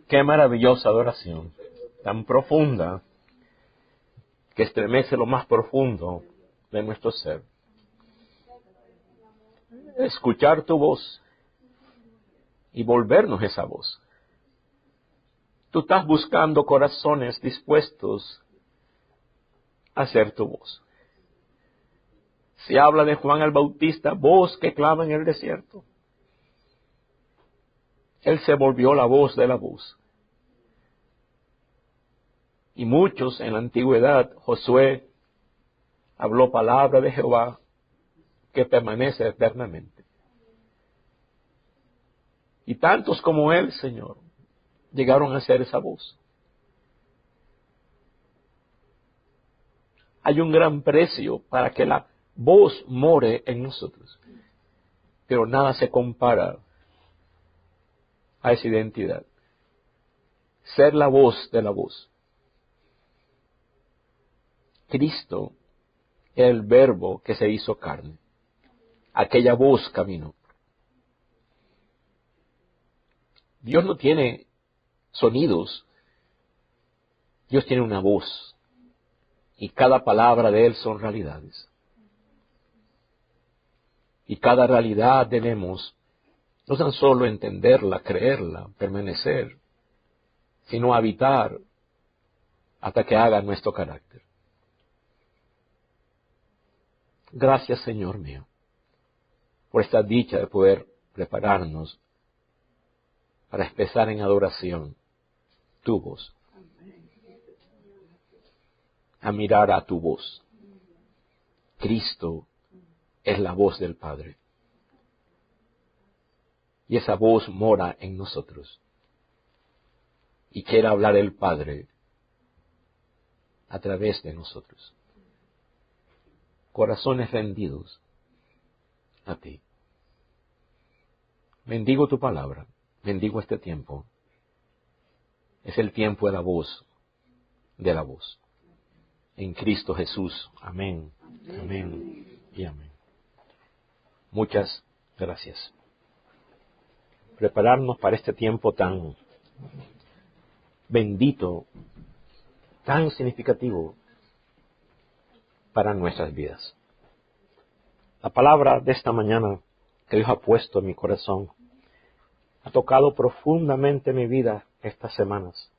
Qué maravillosa adoración, tan profunda, que estremece lo más profundo de nuestro ser. Escuchar tu voz y volvernos esa voz. Tú estás buscando corazones dispuestos a hacer tu voz. Se habla de Juan el Bautista, voz que clama en el desierto. Él se volvió la voz de la voz. Y muchos en la antigüedad, Josué habló palabra de Jehová que permanece eternamente. Y tantos como él, Señor, llegaron a ser esa voz. Hay un gran precio para que la voz more en nosotros, pero nada se compara a esa identidad. Ser la voz de la voz. Cristo es el verbo que se hizo carne. Aquella voz caminó. Dios no tiene sonidos. Dios tiene una voz. Y cada palabra de Él son realidades. Y cada realidad debemos no tan solo entenderla, creerla, permanecer, sino habitar hasta que haga nuestro carácter. Gracias, Señor mío, por esta dicha de poder prepararnos para expresar en adoración tu voz, a mirar a tu voz. Cristo es la voz del Padre. Y esa voz mora en nosotros. Y quiere hablar el Padre a través de nosotros. Corazones rendidos a ti. Bendigo tu palabra. Bendigo este tiempo. Es el tiempo de la voz. De la voz. En Cristo Jesús. Amén. Amén. Y amén. Muchas gracias. Prepararnos para este tiempo tan bendito, tan significativo para nuestras vidas. La palabra de esta mañana que Dios ha puesto en mi corazón ha tocado profundamente mi vida estas semanas.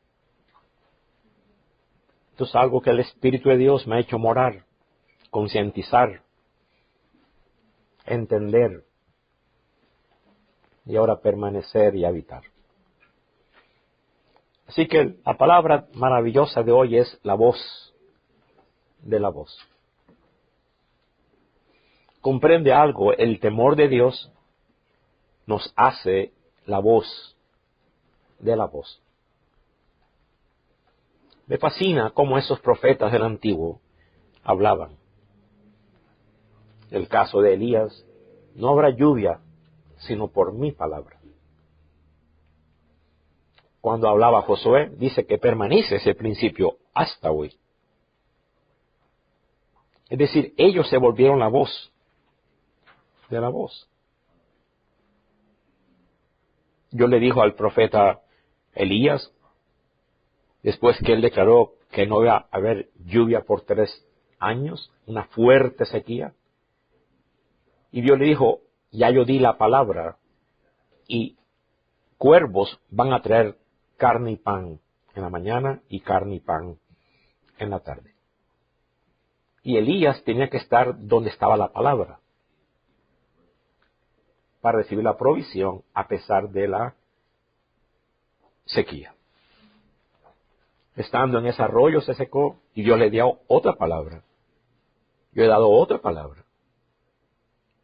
Esto es algo que el Espíritu de Dios me ha hecho morar, concientizar, entender y ahora permanecer y habitar. Así que la palabra maravillosa de hoy es la voz de la voz. Comprende algo, el temor de Dios nos hace la voz de la voz. Me fascina cómo esos profetas del Antiguo hablaban. El caso de Elías, no habrá lluvia sino por mi palabra. Cuando hablaba Josué, dice que permanece ese principio hasta hoy. Es decir, ellos se volvieron la voz de la voz. Dios le dijo al profeta Elías, después que él declaró que no iba a haber lluvia por 3 años, una fuerte sequía, y Dios le dijo, ya yo di la palabra, y cuervos van a traer carne y pan en la mañana y carne y pan en la tarde. Y Elías tenía que estar donde estaba la palabra para recibir la provisión a pesar de la sequía. Estando en ese arroyo se secó y Dios le dio otra palabra. Yo he dado otra palabra.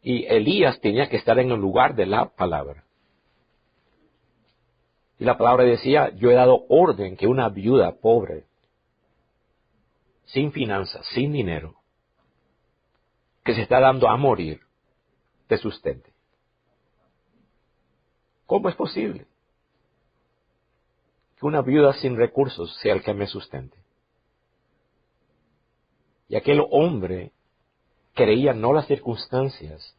Y Elías tenía que estar en el lugar de la palabra. Y la palabra decía, yo he dado orden que una viuda pobre, sin finanzas, sin dinero, que se está dando a morir, te sustente. ¿Cómo es posible que una viuda sin recursos sea el que me sustente? Y aquel hombre creía no las circunstancias,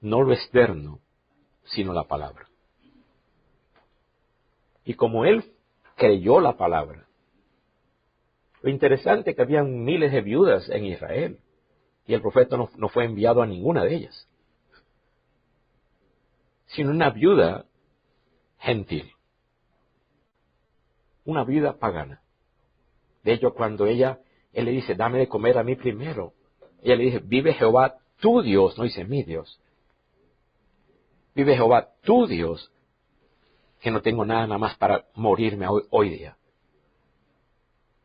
no lo externo, sino la palabra. Y como él creyó la palabra, lo interesante es que habían miles de viudas en Israel y el profeta no fue enviado a ninguna de ellas, sino una viuda gentil, una viuda pagana. De hecho, cuando él le dice, dame de comer a mí primero, ella le dice, vive Jehová tu Dios, no dice mi Dios, vive Jehová tu Dios, que no tengo nada más para morirme hoy día.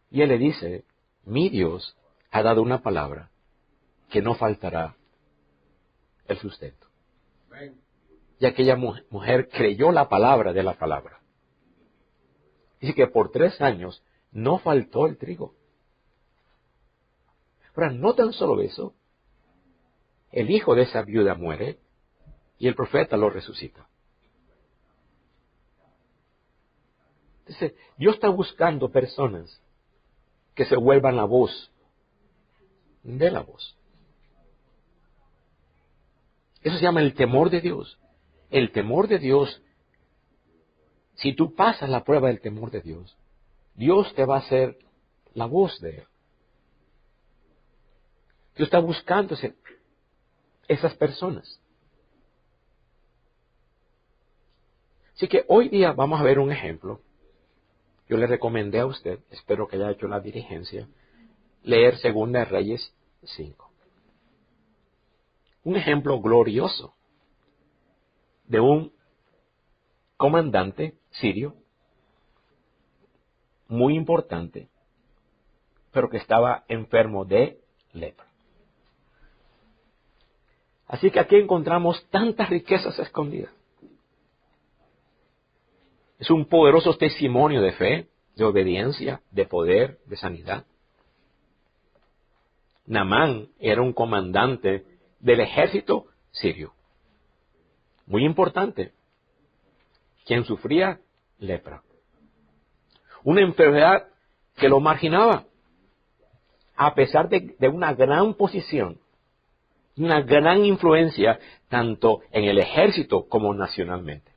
Y él le dice, mi Dios ha dado una palabra que no faltará el sustento. Y aquella mujer creyó la palabra de la palabra. Dice que por 3 años no faltó el trigo. Ahora, no tan solo eso, el hijo de esa viuda muere y el profeta lo resucita. Entonces, Dios está buscando personas que se vuelvan la voz de la voz. Eso se llama el temor de Dios. El temor de Dios, si tú pasas la prueba del temor de Dios, Dios te va a hacer la voz de Él. Dios está buscando esas personas. Así que hoy día vamos a ver un ejemplo. Yo le recomendé a usted, espero que haya hecho la diligencia, leer 2 Reyes 5. Un ejemplo glorioso de un comandante sirio muy importante, pero que estaba enfermo de lepra. Así que aquí encontramos tantas riquezas escondidas. Es un poderoso testimonio de fe, de obediencia, de poder, de sanidad. Naamán era un comandante del ejército sirio, muy importante, quien sufría lepra. Una enfermedad que lo marginaba, a pesar de una gran posición, una gran influencia, tanto en el ejército como nacionalmente.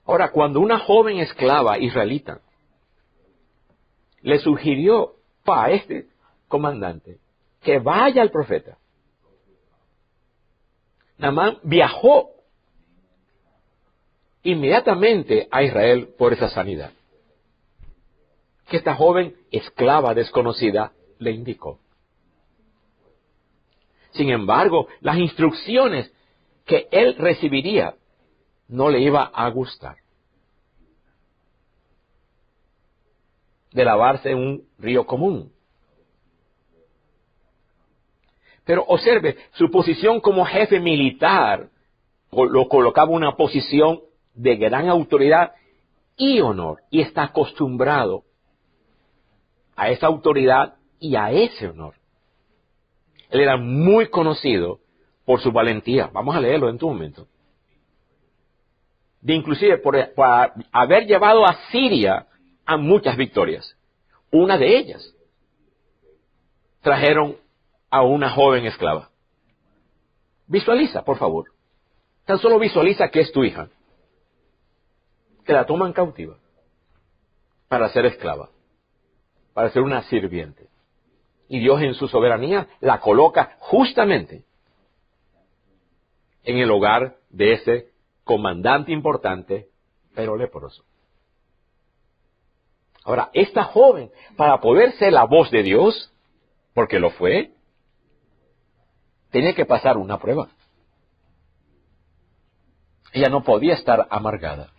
Ahora, cuando una joven esclava israelita le sugirió a este comandante que vaya al profeta, Naamán viajó inmediatamente a Israel por esa sanidad que esta joven esclava desconocida le indicó. Sin embargo, las instrucciones que él recibiría no le iba a gustar. De lavarse en un río común. Pero observe, su posición como jefe militar lo colocaba en una posición de gran autoridad y honor. Y está acostumbrado a esa autoridad y a ese honor. Él era muy conocido por su valentía. Vamos a leerlo en tu momento. De inclusive por haber llevado a Siria a muchas victorias. Una de ellas trajeron a una joven esclava. Visualiza, por favor. Tan solo visualiza que es tu hija. Que la toman cautiva para ser esclava, para ser una sirviente. Y Dios en su soberanía la coloca justamente en el hogar de ese comandante importante, pero leproso. Ahora, esta joven, para poder ser la voz de Dios, porque lo fue, tenía que pasar una prueba. Ella no podía estar amargada.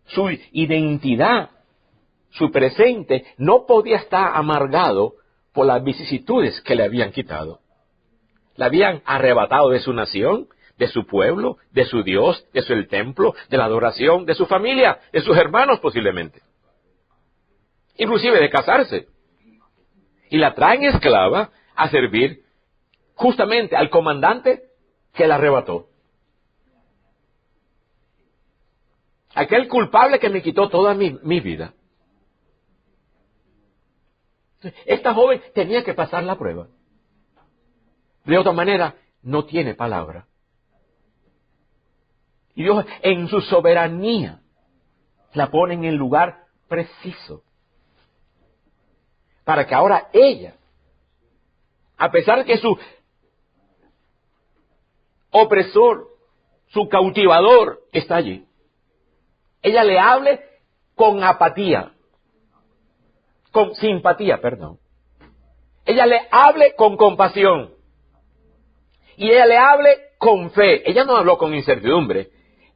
Su identidad, su presente, no podía estar amargado por las vicisitudes que le habían quitado. La habían arrebatado de su nación, de su pueblo, de su Dios, de su templo, de la adoración, de su familia, de sus hermanos posiblemente. Inclusive de casarse. Y la traen esclava a servir justamente al comandante que la arrebató. Aquel culpable que me quitó toda mi vida. Esta joven tenía que pasar la prueba. De otra manera, no tiene palabra. Y Dios, en su soberanía, la pone en el lugar preciso. Para que ahora ella, a pesar de que su opresor, su cautivador está allí, ella le hable con apatía, con simpatía, perdón. Ella le hable con compasión. Y ella le hable con fe. Ella no habló con incertidumbre.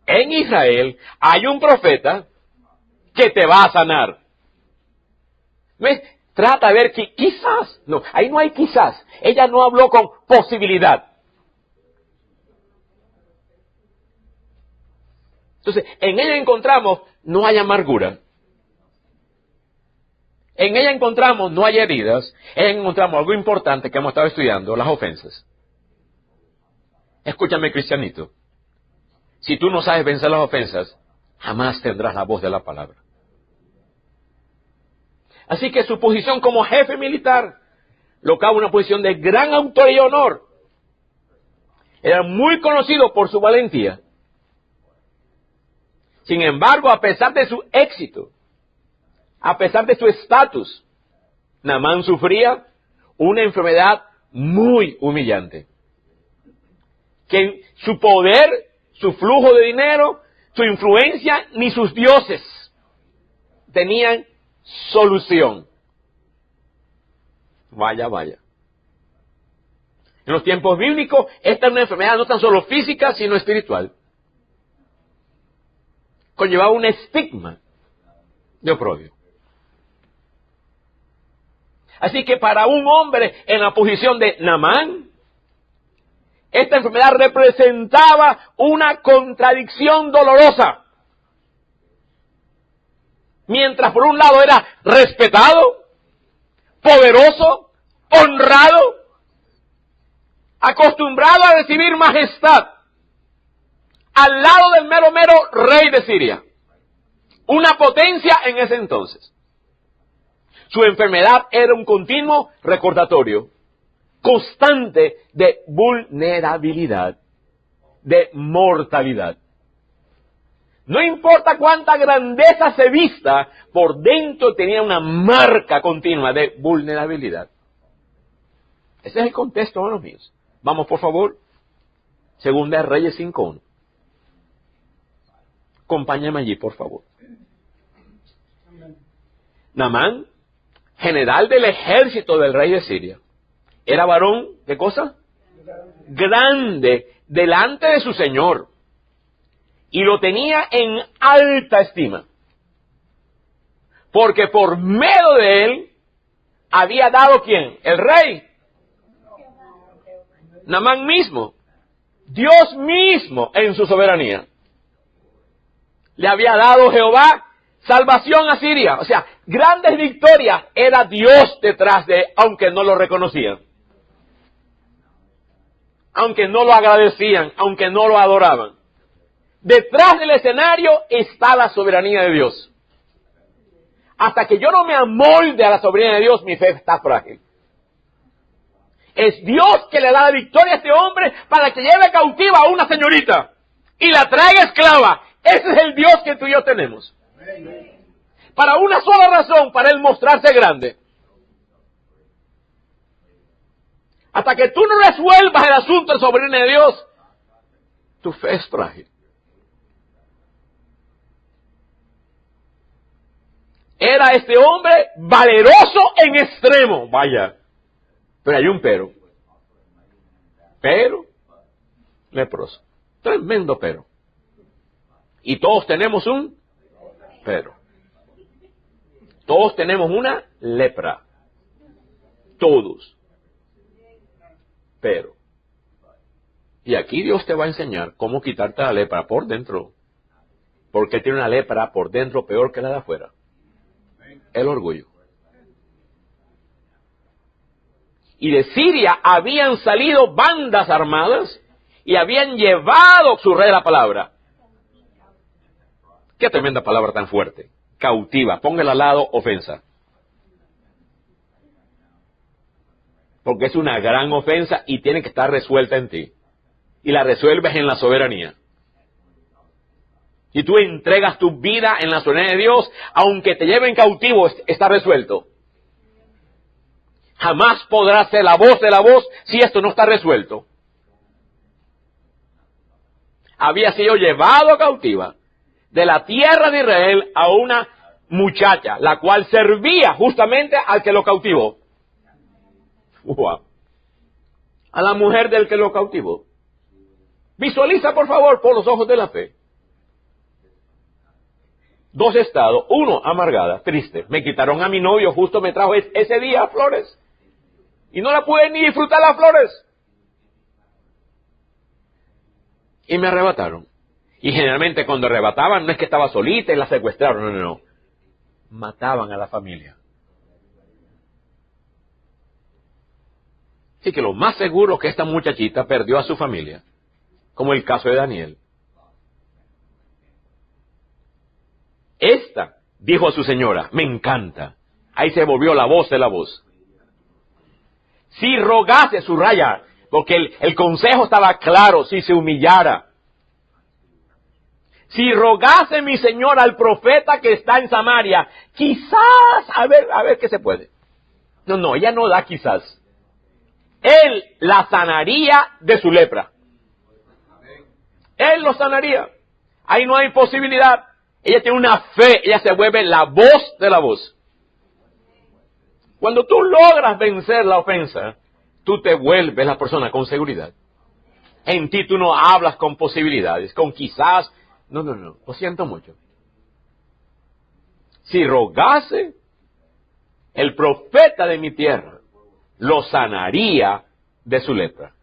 En Israel hay un profeta que te va a sanar. ¿Ves? Trata de ver que quizás, no, ahí no hay quizás. Ella no habló con posibilidad. Entonces, en ella encontramos, no hay amargura. En ella encontramos, no hay heridas. En ella encontramos algo importante que hemos estado estudiando, las ofensas. Escúchame, cristianito. Si tú no sabes vencer las ofensas, jamás tendrás la voz de la palabra. Así que su posición como jefe militar lo cava una posición de gran autoridad y honor. Era muy conocido por su valentía. Sin embargo, a pesar de su éxito, a pesar de su estatus, Naamán sufría una enfermedad muy humillante. Que su poder, su flujo de dinero, su influencia, ni sus dioses tenían solución. Vaya, vaya. En los tiempos bíblicos, esta es una enfermedad no tan solo física, sino espiritual. Conllevaba un estigma de oprobio. Así que para un hombre en la posición de Naamán, esta enfermedad representaba una contradicción dolorosa. Mientras por un lado era respetado, poderoso, honrado, acostumbrado a recibir majestad, al lado del mero rey de Siria, una potencia en ese entonces. Su enfermedad era un continuo recordatorio constante de vulnerabilidad, de mortalidad. No importa cuánta grandeza se vista, por dentro tenía una marca continua de vulnerabilidad. Ese es el contexto, hermanos míos. Vamos, por favor. Segunda de Reyes 5:1. Acompáñame allí, por favor. Naamán, general del ejército del rey de Siria, era varón, ¿qué cosa? Grande delante de su señor. Y lo tenía en alta estima. Porque por medio de él había dado ¿quién? El rey. Naamán mismo. Dios mismo en su soberanía. Le había dado Jehová salvación a Siria. O sea, grandes victorias. Era Dios detrás de él, aunque no lo reconocían. Aunque no lo agradecían, aunque no lo adoraban. Detrás del escenario está la soberanía de Dios. Hasta que yo no me amolde a la soberanía de Dios, mi fe está frágil. Es Dios que le da la victoria a este hombre para que lleve cautiva a una señorita y la traiga esclava. Ese es el Dios que tú y yo tenemos. Para una sola razón, para él mostrarse grande. Hasta que tú no resuelvas el asunto de soberanía de Dios, tu fe es frágil. Era este hombre valeroso en extremo, vaya. Pero hay un pero. Pero leproso. Tremendo pero. Y todos tenemos un pero. Todos tenemos una lepra. Todos. Pero. Y aquí Dios te va a enseñar cómo quitarte la lepra por dentro. Porque tiene una lepra por dentro peor que la de afuera. El orgullo. Y de Siria habían salido bandas armadas y habían llevado su rey la palabra. Qué tremenda palabra tan fuerte. Cautiva. Póngala al lado, ofensa. Porque es una gran ofensa y tiene que estar resuelta en ti. Y la resuelves en la soberanía. y tú entregas tu vida en la soberanía de Dios, aunque te lleven cautivo, está resuelto. Jamás podrás ser la voz de la voz si esto no está resuelto. Había sido llevado cautiva de la tierra de Israel a una muchacha, la cual servía justamente al que lo cautivó. Wow. A la mujer del que lo cautivó. Visualiza, por favor, por los ojos de la fe. 2 estados. 1, amargada, triste. Me quitaron a mi novio, justo me trajo ese día flores. Y no la pude ni disfrutar las flores. Y me arrebataron. Y generalmente cuando arrebataban no es que estaba solita y la secuestraron, no. Mataban a la familia. Así que lo más seguro es que esta muchachita perdió a su familia. Como el caso de Daniel. Esta dijo a su señora, me encanta. Ahí se volvió la voz de la voz. Si rogase, subraya, porque el consejo estaba claro, si se humillara. Si rogase mi señor al profeta que está en Samaria, quizás, a ver qué se puede. No, ella no da quizás. Él la sanaría de su lepra. Él lo sanaría. Ahí no hay posibilidad. Ella tiene una fe, ella se vuelve la voz de la voz. Cuando tú logras vencer la ofensa, tú te vuelves la persona con seguridad. En ti tú no hablas con posibilidades, con quizás. No, lo siento mucho. Si rogase, el profeta de mi tierra lo sanaría de su lepra.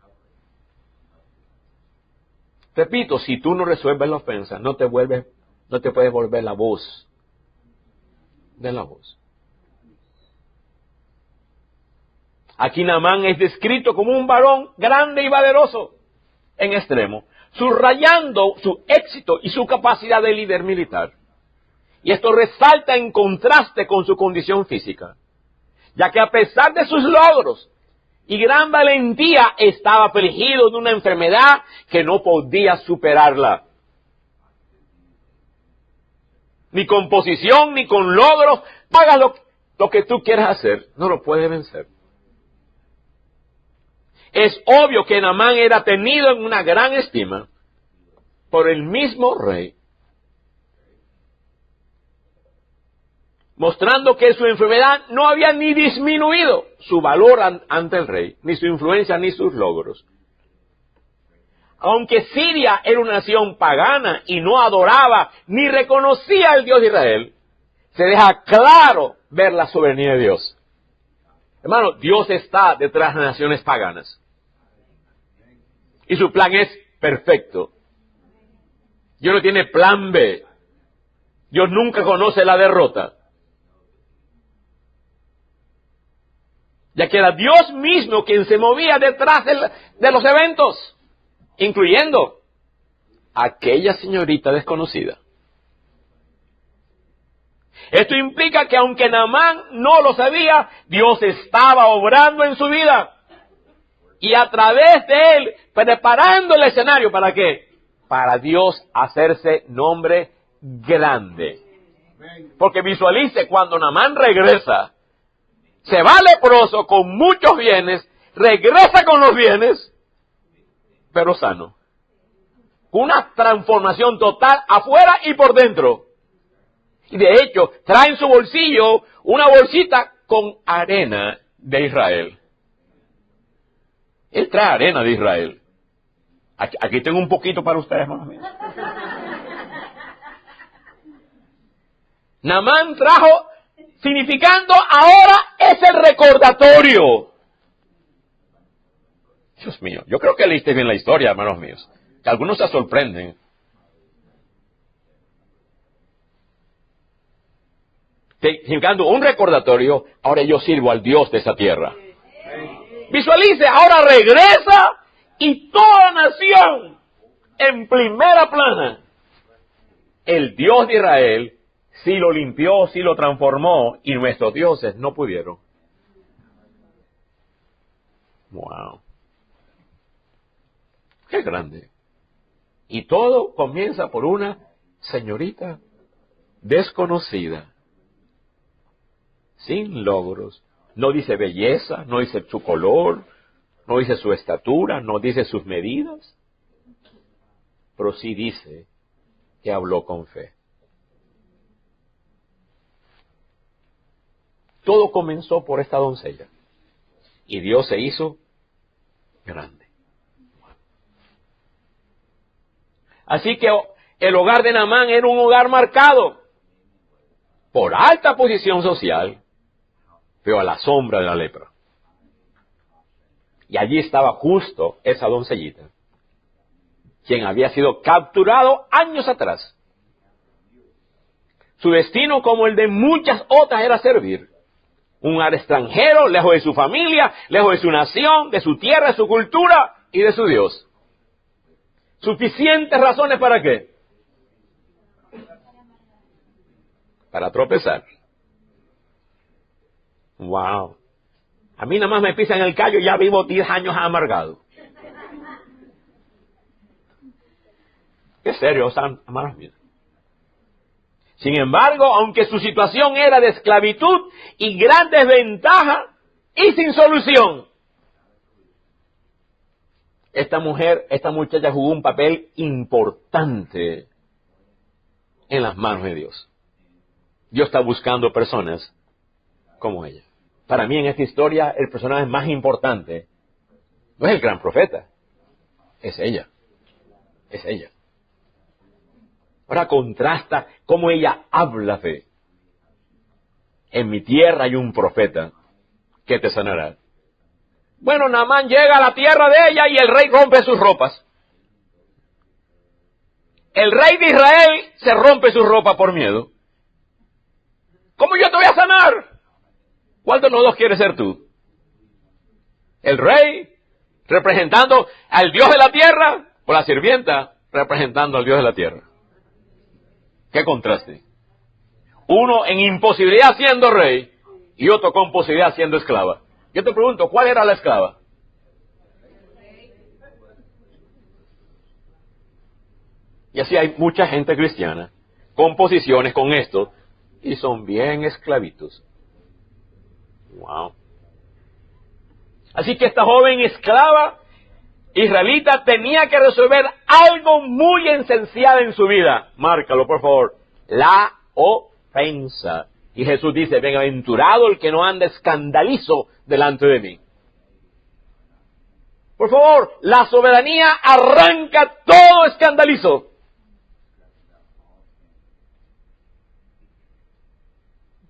Repito, si tú no resuelves la ofensa, no te puedes volver la voz de la voz. Aquí Naamán es descrito como un varón grande y valeroso en extremo, subrayando su éxito y su capacidad de líder militar. Y esto resalta en contraste con su condición física, ya que a pesar de sus logros y gran valentía, estaba afligido de una enfermedad que no podía superarla. Ni con posición, ni con logros, hagas lo que tú quieras hacer, no lo puedes vencer. Es obvio que Naamán era tenido en una gran estima por el mismo rey, mostrando que su enfermedad no había ni disminuido su valor ante el rey, ni su influencia, ni sus logros. Aunque Siria era una nación pagana y no adoraba ni reconocía al Dios de Israel, se deja claro ver la soberanía de Dios. Hermano, Dios está detrás de las naciones paganas. Y su plan es perfecto. Dios no tiene plan B. Dios nunca conoce la derrota. Ya que era Dios mismo quien se movía detrás de los eventos, incluyendo aquella señorita desconocida. Esto implica que aunque Naamán no lo sabía, Dios estaba obrando en su vida. Y a través de él, preparando el escenario, ¿para qué? Para Dios hacerse nombre grande. Porque visualice, cuando Naamán regresa, se va leproso con muchos bienes, regresa con los bienes, pero sano. Una transformación total afuera y por dentro. Y de hecho, trae en su bolsillo una bolsita con arena de Israel. Él trae arena de Israel. Aquí tengo un poquito para ustedes, hermanos míos. Naamán trajo, significando ahora es el recordatorio. Dios mío, yo creo que leíste bien la historia, hermanos míos. Que algunos se sorprenden. Significando un recordatorio, ahora yo sirvo al Dios de esa tierra. Visualice, ahora regresa y toda nación en primera plana. El Dios de Israel sí lo limpió, sí lo transformó y nuestros dioses no pudieron. Wow. Qué grande. Y todo comienza por una señorita desconocida, sin logros. No dice belleza, no dice su color, no dice su estatura, no dice sus medidas, pero sí dice que habló con fe. Todo comenzó por esta doncella y Dios se hizo grande. Así que el hogar de Naamán era un hogar marcado por alta posición social, pero a la sombra de la lepra. Y allí estaba justo esa doncellita, quien había sido capturado años atrás. Su destino, como el de muchas otras, era servir. Un hogar extranjero, lejos de su familia, lejos de su nación, de su tierra, de su cultura y de su Dios. ¿Suficientes razones para qué? Para tropezar. Wow. A mí nada más me pisan el callo y ya vivo 10 años amargado. Qué serio, hermanos míos. Sin embargo, aunque su situación era de esclavitud y gran desventaja y sin solución, esta muchacha jugó un papel importante en las manos de Dios. Dios está buscando personas como ella. Para mí en esta historia el personaje más importante no es el gran profeta, es ella. Es ella. Ahora contrasta cómo ella habla fe. En mi tierra hay un profeta que te sanará. Bueno, Naamán llega a la tierra de ella y el rey rompe sus ropas. El rey de Israel se rompe sus ropas por miedo. ¿Cómo yo te voy a sanar? ¿Cuál de los dos quieres ser tú? ¿El rey representando al Dios de la tierra o la sirvienta representando al Dios de la tierra? ¿Qué contraste? Uno en imposibilidad siendo rey y otro con posibilidad siendo esclava. Yo te pregunto, ¿cuál era la esclava? Y así hay mucha gente cristiana con posiciones con esto y son bien esclavitos. Wow. Así que esta joven esclava israelita tenía que resolver algo muy esencial en su vida. Márcalo, por favor. La ofensa. Y Jesús dice, bienaventurado el que no anda escandalizo delante de mí. Por favor, la soberanía arranca todo escandalizo.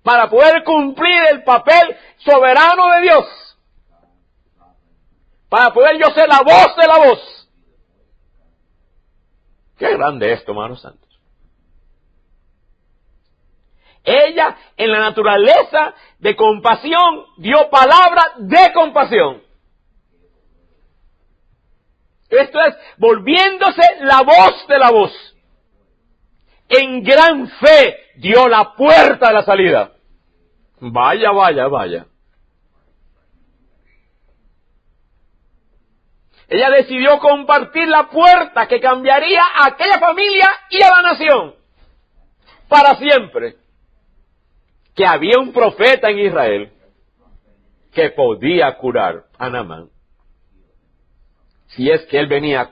Para poder cumplir el papel soberano de Dios. Para poder yo ser la voz de la voz. Qué grande esto, hermanos santos. Ella, en la naturaleza de compasión, dio palabra de compasión. Esto es, volviéndose la voz de la voz. En gran fe dio la puerta de la salida. Vaya, vaya, vaya. Ella decidió compartir la puerta que cambiaría a aquella familia y a la nación. Para siempre. Que había un profeta en Israel que podía curar a Naamán. Si es que él venía,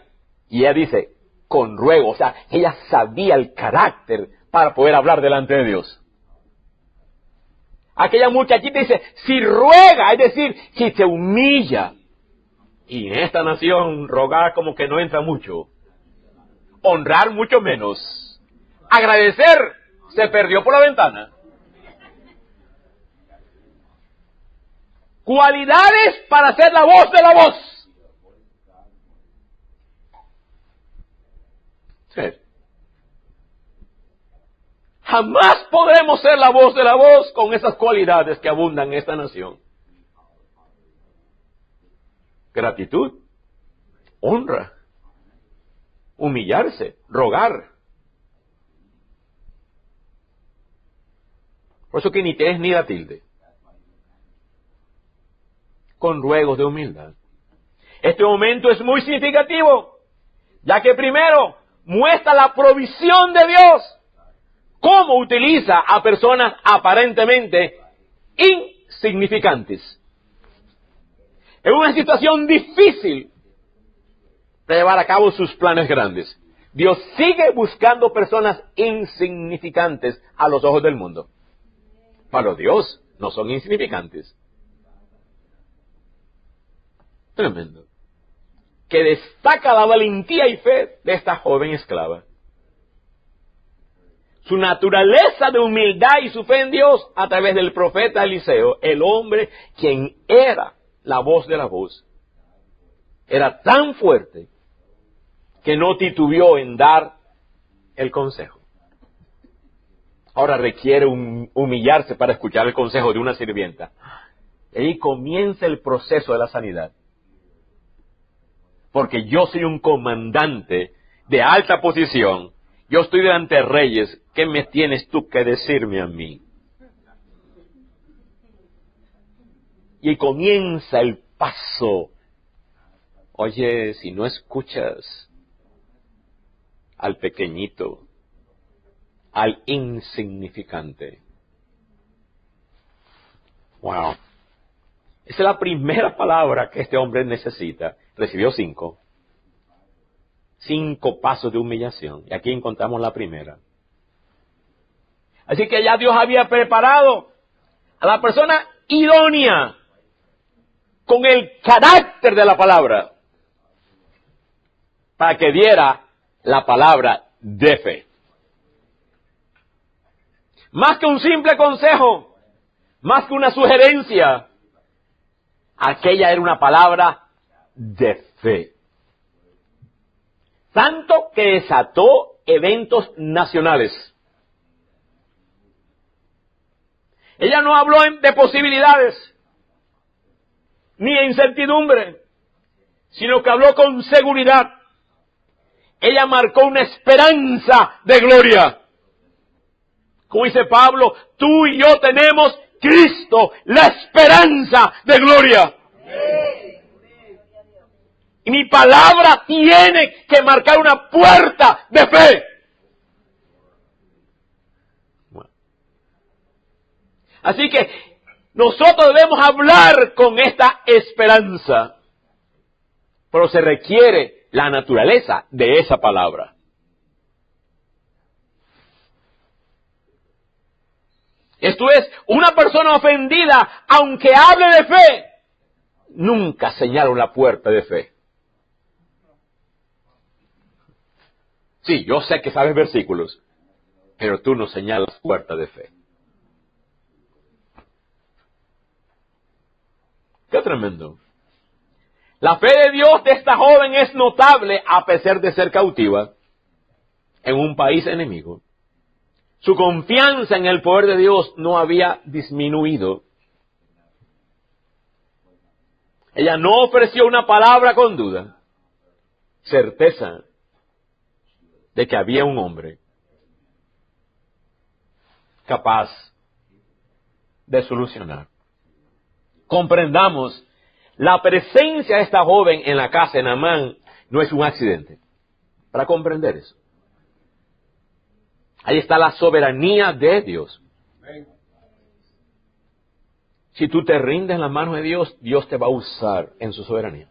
y ella dice, con ruego, o sea, ella sabía el carácter para poder hablar delante de Dios. Aquella muchachita dice, si ruega, es decir, si se humilla. Y en esta nación rogar como que no entra mucho. Honrar mucho menos. Agradecer se perdió por la ventana. Cualidades para ser la voz de la voz. Sí. Jamás podremos ser la voz de la voz con esas cualidades que abundan en esta nación. Gratitud, honra, humillarse, rogar. Por eso que ni te es ni la tilde. Con ruegos de humildad. Este momento es muy significativo, ya que primero muestra la provisión de Dios. Cómo utiliza a personas aparentemente insignificantes. En una situación difícil de llevar a cabo sus planes grandes. Dios sigue buscando personas insignificantes a los ojos del mundo. Para Dios no son insignificantes. Tremendo. Que destaca la valentía y fe de esta joven esclava. Su naturaleza de humildad y su fe en Dios a través del profeta Eliseo, el hombre quien era la voz de la voz, era tan fuerte que no titubeó en dar el consejo. Ahora requiere humillarse para escuchar el consejo de una sirvienta. Y ahí comienza el proceso de la sanidad. Porque yo soy un comandante de alta posición. Yo estoy delante de reyes. ¿Qué me tienes tú que decirme a mí? Y comienza el paso. Oye, si no escuchas al pequeñito, al insignificante. Wow. Esa es la primera palabra que este hombre necesita. Recibió 5. 5 pasos de humillación. Y aquí encontramos la primera. Así que ya Dios había preparado a la persona idónea con el carácter de la palabra para que diera la palabra de fe. Más que un simple consejo, más que una sugerencia, aquella era una palabra de fe. Tanto que desató eventos nacionales. Ella no habló de posibilidades, ni de incertidumbre, sino que habló con seguridad. Ella marcó una esperanza de gloria. Como dice Pablo, tú y yo tenemos Cristo, la esperanza de gloria. Y mi palabra tiene que marcar una puerta de fe. Bueno. Así que nosotros debemos hablar con esta esperanza. Pero se requiere la naturaleza de esa palabra. Esto es, una persona ofendida, aunque hable de fe, nunca señala una puerta de fe. Sí, yo sé que sabes versículos, pero tú no señalas puerta de fe. ¡Qué tremendo! La fe de Dios de esta joven es notable a pesar de ser cautiva en un país enemigo. Su confianza en el poder de Dios no había disminuido. Ella no ofreció una palabra con duda, certeza de que había un hombre capaz de solucionar. Comprendamos, la presencia de esta joven en la casa de Naamán no es un accidente. Para comprender eso, ahí está la soberanía de Dios. Si tú te rindes en las manos de Dios, Dios te va a usar en su soberanía.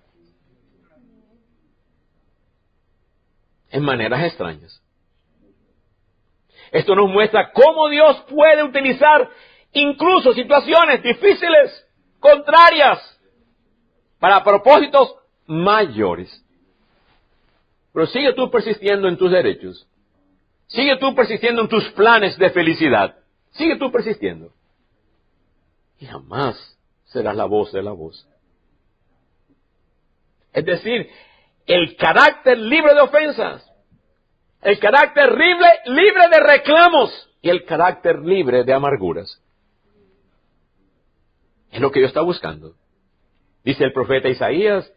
En maneras extrañas. Esto nos muestra cómo Dios puede utilizar incluso situaciones difíciles, contrarias, para propósitos mayores. Pero sigue tú persistiendo en tus derechos. Sigue tú persistiendo en tus planes de felicidad. Sigue tú persistiendo. Y jamás serás la voz de la voz. Es decir, el carácter libre de ofensas, el carácter libre de reclamos y el carácter libre de amarguras. Es lo que Dios está buscando. Dice el profeta Isaías,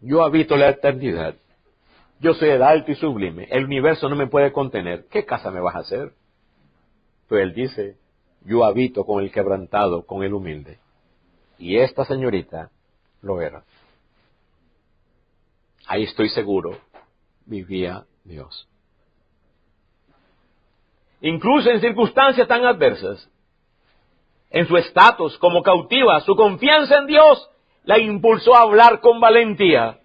yo habito la eternidad. Yo soy el alto y sublime. El universo no me puede contener. ¿Qué casa me vas a hacer? Pero él dice, yo habito con el quebrantado, con el humilde. Y esta señorita lo era. Ahí estoy seguro vivía Dios. Incluso en circunstancias tan adversas, en su estatus como cautiva, su confianza en Dios la impulsó a hablar con valentía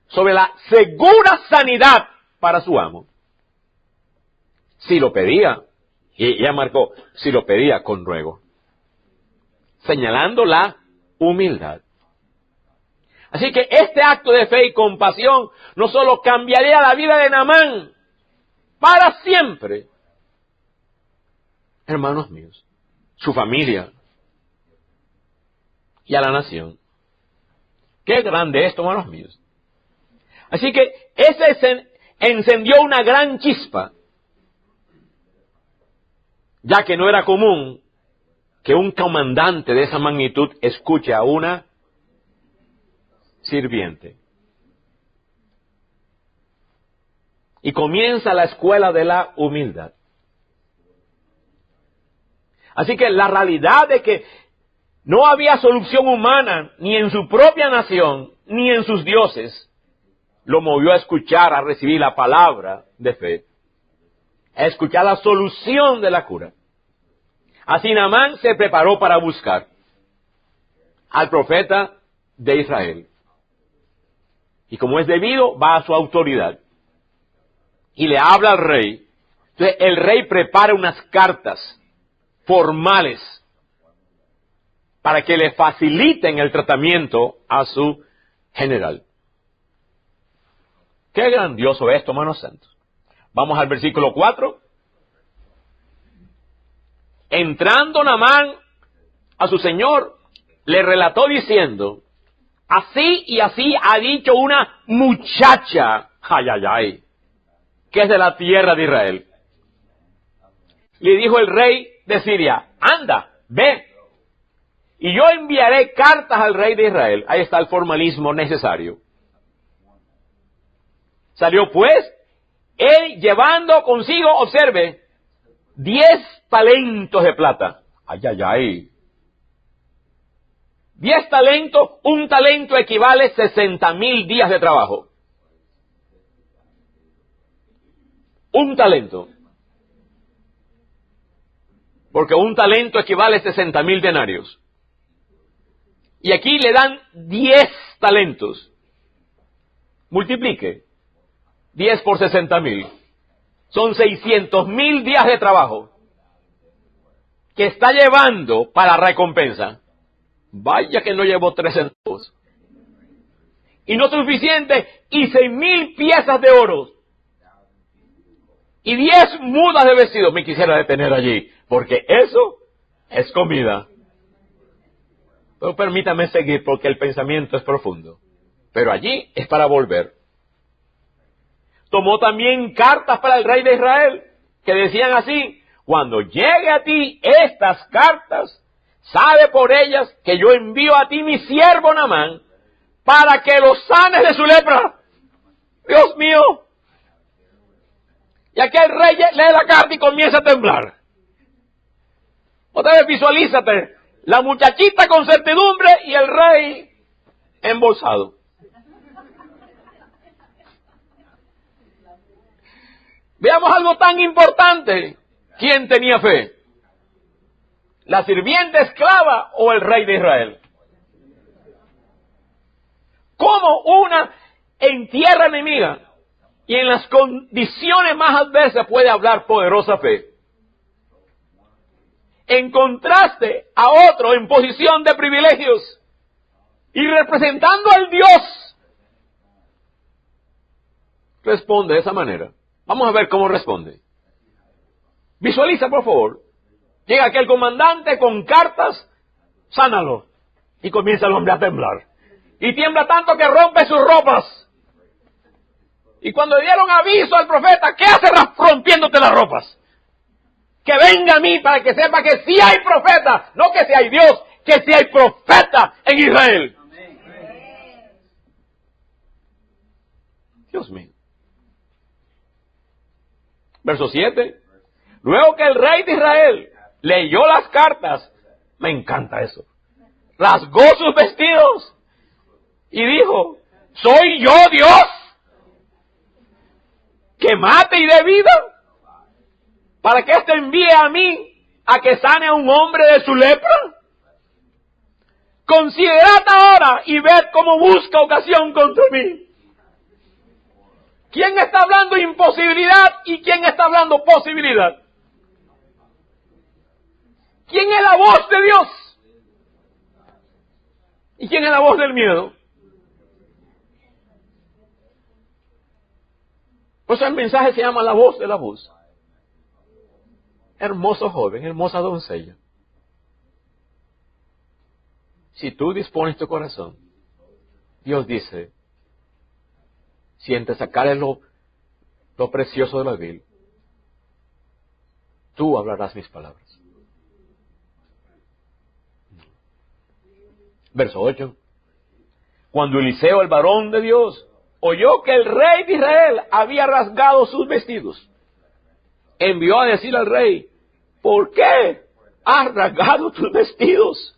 sobre la segura sanidad para su amo. Si lo pedía, y ella marcó, si lo pedía con ruego, señalando la humildad. Así que este acto de fe y compasión no solo cambiaría la vida de Naamán para siempre, hermanos míos, su familia y a la nación. Qué grande esto, hermanos míos. Así que ese encendió una gran chispa, ya que no era común que un comandante de esa magnitud escuche a una sirviente. Y comienza la escuela de la humildad. Así que la realidad de que no había solución humana ni en su propia nación, ni en sus dioses, lo movió a escuchar, a recibir la palabra de fe, a escuchar la solución de la cura. Así Naamán se preparó para buscar al profeta de Israel. Y como es debido, va a su autoridad y le habla al rey. Entonces el rey prepara unas cartas formales para que le faciliten el tratamiento a su general. Qué grandioso esto, hermanos santos. Vamos al versículo 4. Entrando Naamán a su señor, le relató diciendo, así y así ha dicho una muchacha, que es de la tierra de Israel. Le dijo el rey de Siria, anda, ve, y yo enviaré cartas al rey de Israel. Ahí está el formalismo necesario. Salió pues, él llevando consigo, observe, 10 talentos de plata. 10 talentos, un talento equivale a 60,000 días de trabajo. Un talento. Porque un talento equivale a 60,000 denarios. Y aquí le dan 10 talentos. Multiplique. 10 por 60,000. Son 600,000 días de trabajo que está llevando para recompensa. Vaya que no llevó 3 centavos. Y no suficiente, y 6,000 piezas de oro. Y 10 mudas de vestido. Me quisiera detener allí, porque eso es comida. Pero permítame seguir, porque el pensamiento es profundo. Pero allí es para volver. Tomó también cartas para el rey de Israel, que decían así, cuando llegue a ti estas cartas, sabe por ellas que yo envío a ti mi siervo Naamán, para que lo sanes de su lepra. Dios mío. Y aquel rey lee la carta y comienza a temblar. Otra vez visualízate, la muchachita con certidumbre y el rey embolsado. Veamos algo tan importante. ¿Quién tenía fe? ¿La sirvienta esclava o el rey de Israel? ¿Cómo una en tierra enemiga y en las condiciones más adversas puede hablar poderosa fe? En contraste a otro en posición de privilegios y representando al Dios, responde de esa manera. Vamos a ver cómo responde. Visualiza, por favor. Llega aquel comandante con cartas, sánalo. Y comienza el hombre a temblar. Y tiembla tanto que rompe sus ropas. Y cuando dieron aviso al profeta, ¿qué hace rompiéndote las ropas? Que venga a mí para que sepa que sí hay profeta, no que sí hay Dios, que sí hay profeta en Israel. Amén. Dios mío. Verso 7. Luego que el rey de Israel leyó las cartas, me encanta eso, rasgó sus vestidos y dijo, ¿soy yo Dios? que mate y dé vida, para que éste envíe a mí a que sane a un hombre de su lepra. Considerad ahora y ved cómo busca ocasión contra mí. ¿Quién está hablando imposibilidad y quién está hablando posibilidad? ¿Quién es la voz de Dios? ¿Y quién es la voz del miedo? Por eso el mensaje se llama la voz de la voz. Hermoso joven, hermosa doncella. Si tú dispones tu corazón, Dios dice, si entre sacares lo precioso de la vil, tú hablarás mis palabras. Verso 8. Cuando Eliseo, el varón de Dios, oyó que el rey de Israel había rasgado sus vestidos, envió a decir al rey, ¿por qué has rasgado tus vestidos?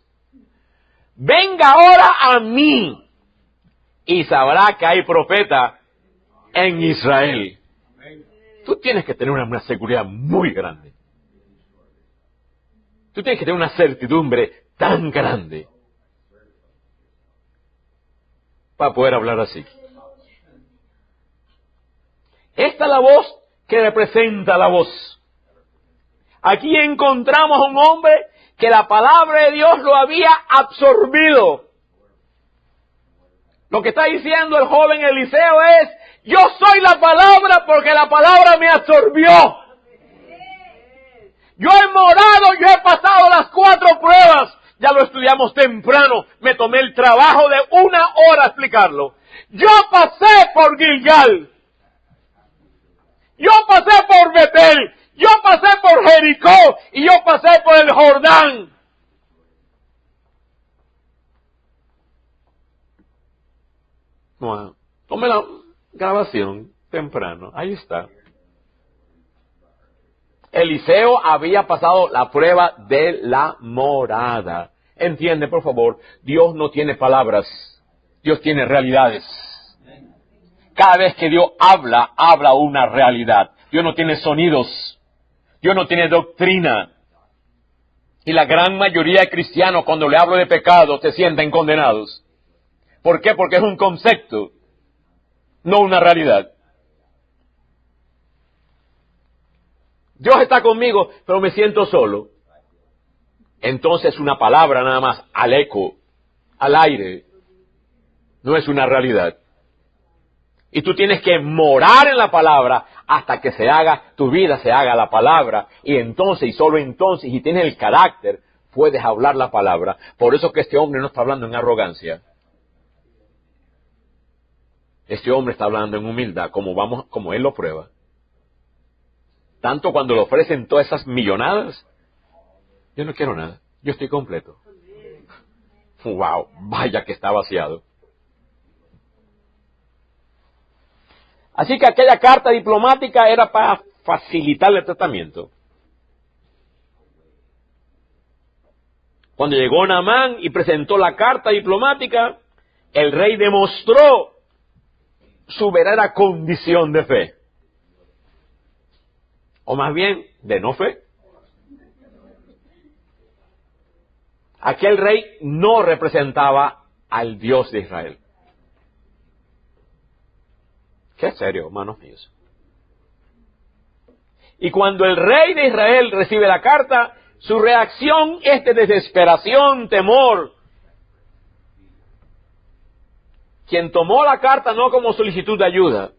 Venga ahora a mí y sabrá que hay profeta en Israel. Tú tienes que tener una seguridad muy grande. Tú tienes que tener una certidumbre tan grande para poder hablar así. Esta es la voz que representa la voz. Aquí encontramos a un hombre que la palabra de Dios lo había absorbido. Lo que está diciendo el joven Eliseo es, yo soy la palabra porque la palabra me absorbió. Yo he morado, yo he pasado las 4 pruebas. Ya lo estudiamos temprano. Me tomé el trabajo de 1 hora explicarlo. Yo pasé por Gilgal. Yo pasé por Betel. Yo pasé por Jericó. Y yo pasé por el Jordán. Bueno, tome la grabación temprano. Ahí está. Eliseo había pasado la prueba de la morada. Entiende, por favor, Dios no tiene palabras, Dios tiene realidades. Cada vez que Dios habla, habla una realidad. Dios no tiene sonidos, Dios no tiene doctrina. Y la gran mayoría de cristianos, cuando le hablo de pecado, se sienten condenados. ¿Por qué? Porque es un concepto, no una realidad. Dios está conmigo, pero me siento solo. Entonces una palabra nada más, al eco, al aire, no es una realidad. Y tú tienes que morar en la palabra hasta que se haga, tu vida se haga la palabra. Y entonces, y solo entonces, y tienes el carácter, puedes hablar la palabra. Por eso que este hombre no está hablando en arrogancia. Este hombre está hablando en humildad, como él lo prueba. Tanto cuando le ofrecen todas esas millonadas, yo no quiero nada, yo estoy completo. Wow, vaya que está vaciado. Así que aquella carta diplomática era para facilitarle el tratamiento. Cuando llegó Naamán y presentó la carta diplomática, el rey demostró su verdadera condición de fe. O más bien, de no fe. Aquel rey no representaba al Dios de Israel. Qué serio, hermanos míos. Y cuando el rey de Israel recibe la carta, su reacción es de desesperación, temor. Quien tomó la carta no como solicitud de ayuda,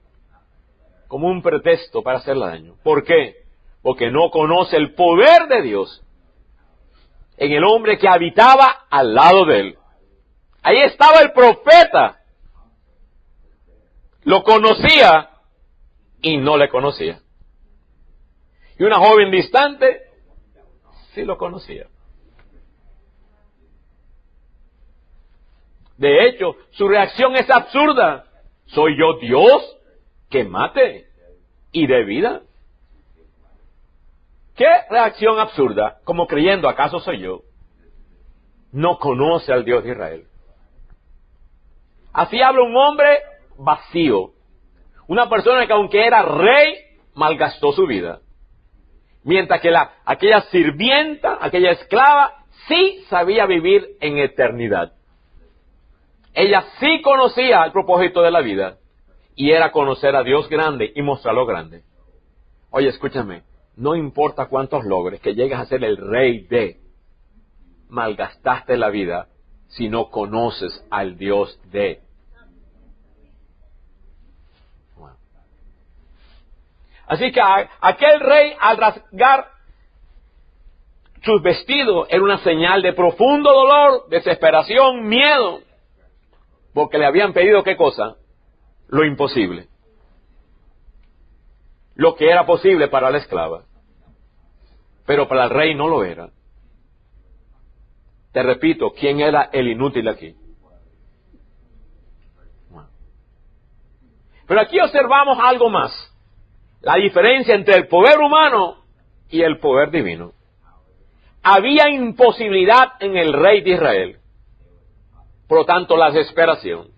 como un pretexto para hacerle daño. ¿Por qué? Porque no conoce el poder de Dios en el hombre que habitaba al lado de él. Ahí estaba el profeta. Lo conocía y no le conocía. Y una joven distante sí lo conocía. De hecho, su reacción es absurda. ¿Soy yo Dios que mate y dé vida? ¿Qué reacción absurda? Como creyendo, ¿acaso soy yo? No conoce al Dios de Israel. Así habla un hombre vacío. Una persona que aunque era rey, malgastó su vida. Mientras que aquella sirvienta, aquella esclava, sí sabía vivir en eternidad. Ella sí conocía el propósito de la vida. Y era conocer a Dios grande y mostrarlo grande. Oye, escúchame. No importa cuántos logres, que llegues a ser el rey de, malgastaste la vida si no conoces al Dios de. Bueno. Así que aquel rey, al rasgar sus vestidos, era una señal de profundo dolor, desesperación, miedo, porque le habían pedido ¿qué cosa? Lo imposible. Lo que era posible para la esclava. Pero para el rey no lo era. Te repito, ¿quién era el inútil aquí? Pero aquí observamos algo más. La diferencia entre el poder humano y el poder divino. Había imposibilidad en el rey de Israel. Por lo tanto, la desesperación,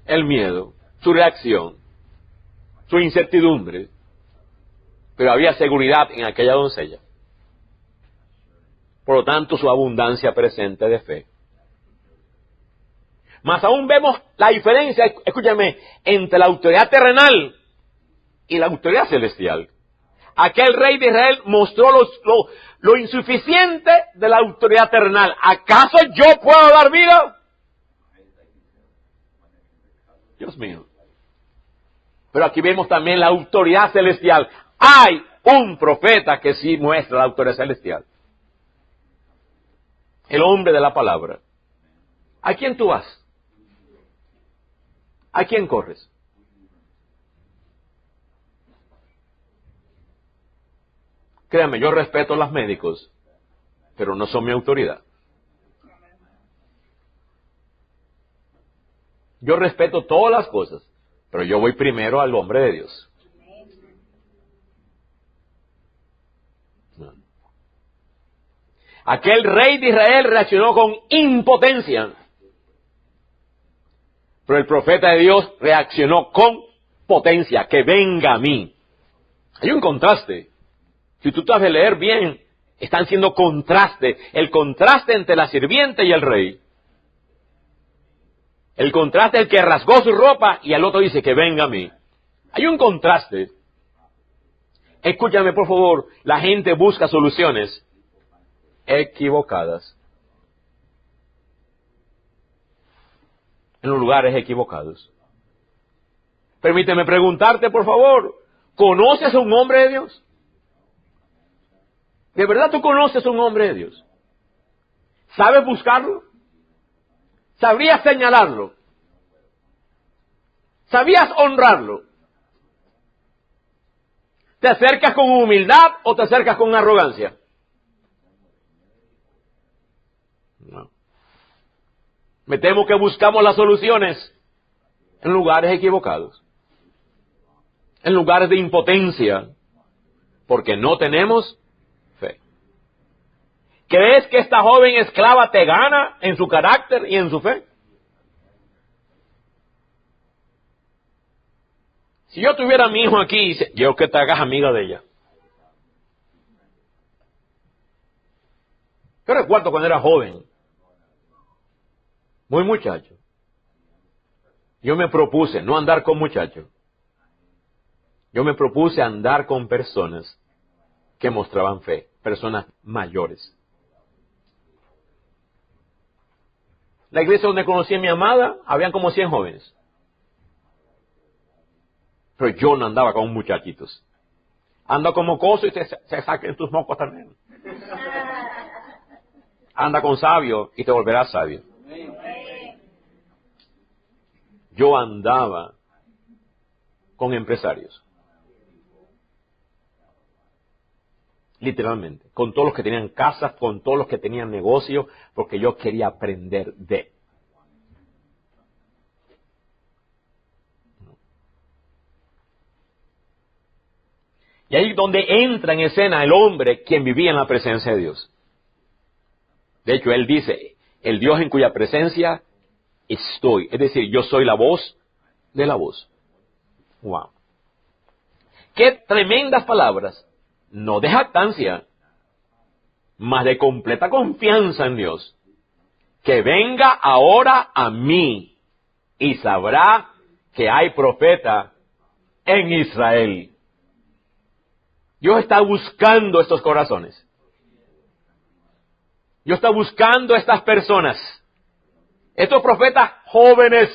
el miedo, su reacción, su incertidumbre. Pero había seguridad en aquella doncella. Por lo tanto, su abundancia presente de fe. Más aún vemos la diferencia, escúchame, entre la autoridad terrenal y la autoridad celestial. Aquel rey de Israel mostró lo insuficiente de la autoridad terrenal. ¿Acaso yo puedo dar vida? Dios mío. Pero aquí vemos también la autoridad celestial. Hay un profeta que sí muestra la autoridad celestial. El hombre de la palabra. ¿A quién tú vas? ¿A quién corres? Créame, yo respeto a los médicos, pero no son mi autoridad. Yo respeto todas las cosas, pero yo voy primero al hombre de Dios. No. Aquel rey de Israel reaccionó con impotencia, pero el profeta de Dios reaccionó con potencia, que venga a mí. Hay un contraste. Si tú tratas de leer bien, están siendo contraste. El contraste entre la sirvienta y el rey. El contraste es el que rasgó su ropa y el otro dice que venga a mí. Hay un contraste. Escúchame, por favor. La gente busca soluciones equivocadas. En los lugares equivocados. Permíteme preguntarte, por favor. ¿Conoces a un hombre de Dios? ¿De verdad tú conoces a un hombre de Dios? ¿Sabes buscarlo? ¿Sabrías señalarlo? ¿Sabías honrarlo? ¿Te acercas con humildad o te acercas con arrogancia? No. Me temo que buscamos las soluciones en lugares equivocados. En lugares de impotencia. Porque no tenemos fe. ¿Crees que esta joven esclava te gana en su carácter y en su fe? Si yo tuviera a mi hijo aquí, yo que te hagas amiga de ella. Yo recuerdo cuando era joven, muy muchacho, yo me propuse no andar con muchachos. Yo me propuse andar con personas que mostraban fe, personas mayores. La iglesia donde conocí a mi amada, habían como 100 jóvenes. Pero yo no andaba con muchachitos. Anda con mocoso y se saquen tus mocos también. Anda con sabio y te volverás sabio. Yo andaba con empresarios. Literalmente. Con todos los que tenían casas, con todos los que tenían negocio, porque yo quería aprender de. Y ahí es donde entra en escena el hombre quien vivía en la presencia de Dios. De hecho, él dice, el Dios en cuya presencia estoy. Es decir, yo soy la voz de la voz. Wow. Qué tremendas palabras, no de jactancia, mas de completa confianza en Dios. Que venga ahora a mí y sabrá que hay profeta en Israel. Dios está buscando estos corazones. Dios está buscando estas personas, estos profetas jóvenes.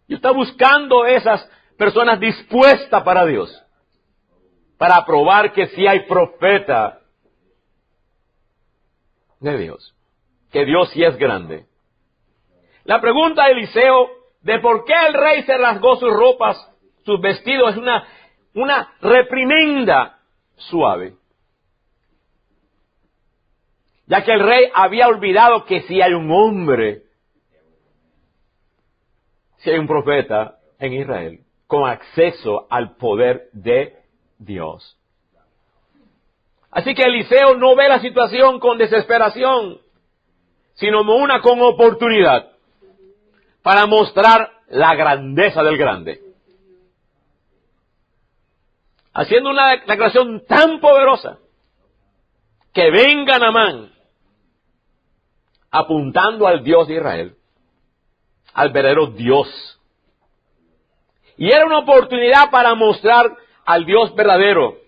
Dios está buscando esas personas dispuestas para Dios, para probar que sí hay profeta de Dios, que Dios sí es grande. La pregunta de Eliseo de por qué el rey se rasgó sus ropas, sus vestidos, es una reprimenda suave. Ya que el rey había olvidado que si hay un hombre, si hay un profeta en Israel, con acceso al poder de Dios. Así que Eliseo no ve la situación con desesperación, sino con oportunidad para mostrar la grandeza del grande. Haciendo una declaración tan poderosa, que venga Naamán, apuntando al Dios de Israel, al verdadero Dios. Y era una oportunidad para mostrar al Dios verdadero,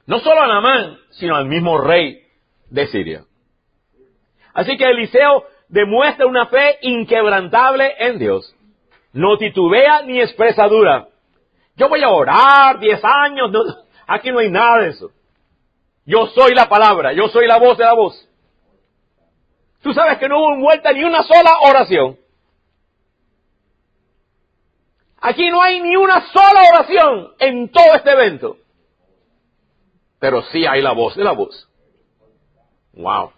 no solo a Naamán, sino al mismo rey de Siria. Así que Eliseo demuestra una fe inquebrantable en Dios. No titubea ni expresa duda. Yo voy a orar 10 años, no, aquí no hay nada de eso. Yo soy la palabra, yo soy la voz de la voz. Tú sabes que no hubo vuelta ni una sola oración. Aquí no hay ni una sola oración en todo este evento. Pero sí hay la voz de la voz. ¡Wow!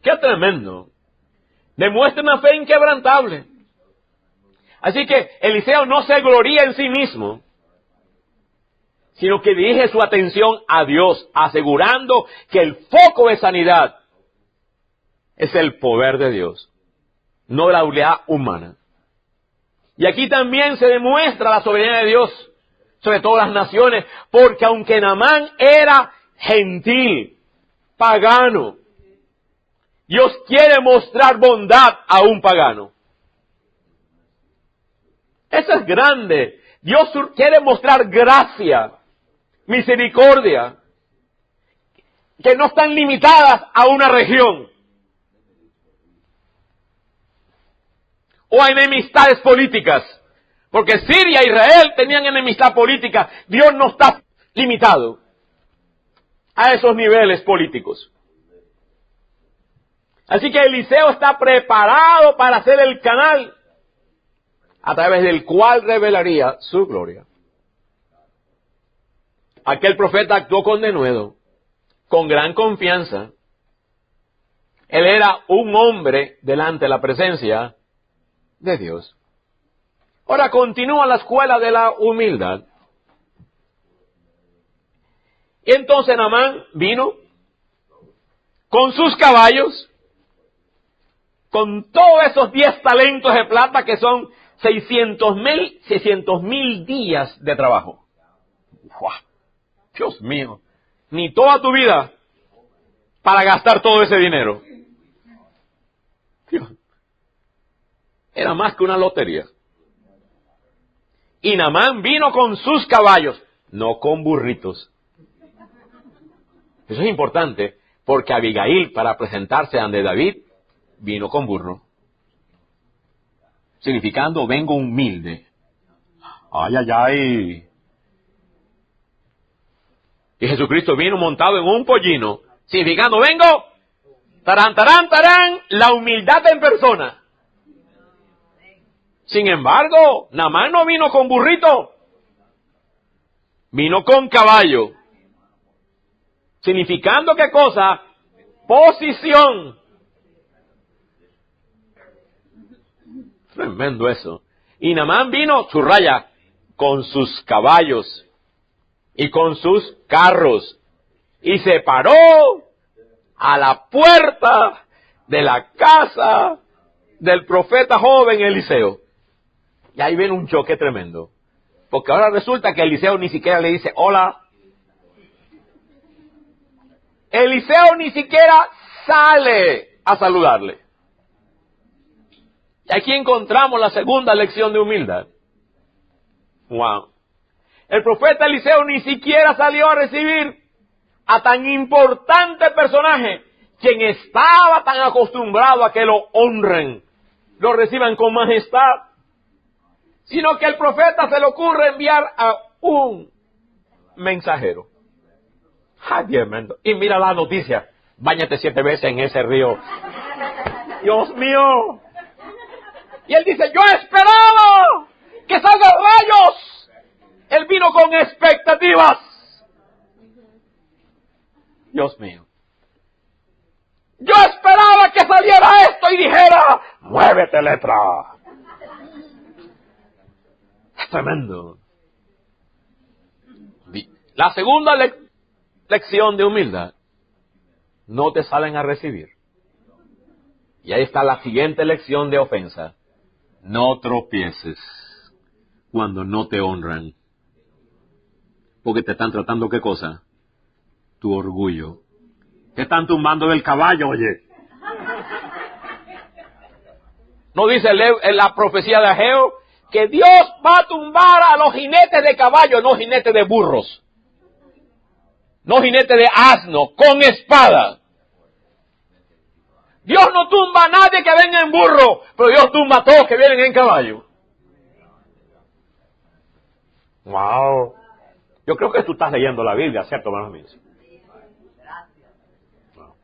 ¡Qué tremendo! Demuestra una fe inquebrantable. Así que Eliseo no se gloría en sí mismo, sino que dirige su atención a Dios, asegurando que el foco de sanidad es el poder de Dios, no la habilidad humana. Y aquí también se demuestra la soberanía de Dios sobre todas las naciones, porque aunque Naamán era gentil, pagano, Dios quiere mostrar bondad a un pagano. Eso es grande. Dios quiere mostrar gracia, misericordia, que no están limitadas a una región o a enemistades políticas. Porque Siria e Israel tenían enemistad política. Dios no está limitado a esos niveles políticos. Así que Eliseo está preparado para ser el canal a través del cual revelaría su gloria. Aquel profeta actuó con denuedo, con gran confianza. Él era un hombre delante de la presencia de Dios. Ahora continúa la escuela de la humildad. Y entonces Naamán vino con sus caballos, con todos esos 10 talentos de plata que son 600,000 días de trabajo. ¡Wow! Dios mío, ni toda tu vida para gastar todo ese dinero. Dios. Era más que una lotería. Y Naamán vino con sus caballos, no con burritos. Eso es importante, porque Abigail, para presentarse ante David, vino con burro. Significando, vengo humilde. Ay, ay, ay. Y Jesucristo vino montado en un pollino, significando, vengo, tarán, tarán, tarán, la humildad en persona. Sin embargo, Naamán no vino con burrito, vino con caballo. Significando, ¿qué cosa? Posición. Tremendo eso. Y Naamán vino, subraya, con sus caballos y con sus carros, y se paró a la puerta de la casa del profeta joven Eliseo. Y ahí viene un choque tremendo. Porque ahora resulta que Eliseo ni siquiera le dice hola. Eliseo ni siquiera sale a saludarle. Y aquí encontramos la segunda lección de humildad. Wow. El profeta Eliseo ni siquiera salió a recibir a tan importante personaje, quien estaba tan acostumbrado a que lo honren, lo reciban con majestad, sino que el profeta se le ocurre enviar a un mensajero. Ay, Dios mío. Y mira la noticia, báñate 7 veces en ese río. Dios mío. Y él dice, yo esperaba que salgan rayos. Él vino con expectativas. Dios mío. Yo esperaba que saliera esto y dijera, muévete, lepra. Es tremendo. La segunda lección de humildad. No te salen a recibir. Y ahí está la siguiente lección de ofensa. No tropieces cuando no te honran. Porque te están tratando, ¿qué cosa? Tu orgullo. Te están tumbando del caballo, oye. ¿No dice la profecía de Ageo que Dios va a tumbar a los jinetes de caballo, no jinetes de burros? No jinetes de asno, con espada. Dios no tumba a nadie que venga en burro, pero Dios tumba a todos que vienen en caballo. Wow. Yo creo que tú estás leyendo la Biblia, ¿cierto, hermanos míos? Wow.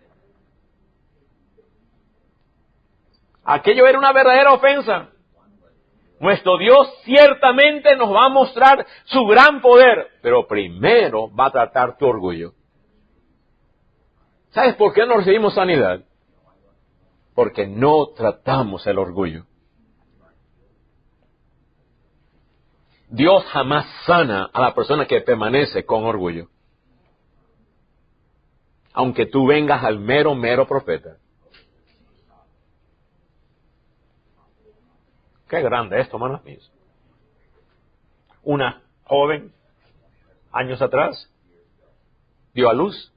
Aquello era una verdadera ofensa. Nuestro Dios ciertamente nos va a mostrar su gran poder, pero primero va a tratar tu orgullo. ¿Sabes por qué no recibimos sanidad? Porque no tratamos el orgullo. Dios jamás sana a la persona que permanece con orgullo. Aunque tú vengas al mero profeta. Qué grande esto, hermanos míos. Una joven, años atrás, dio a luz.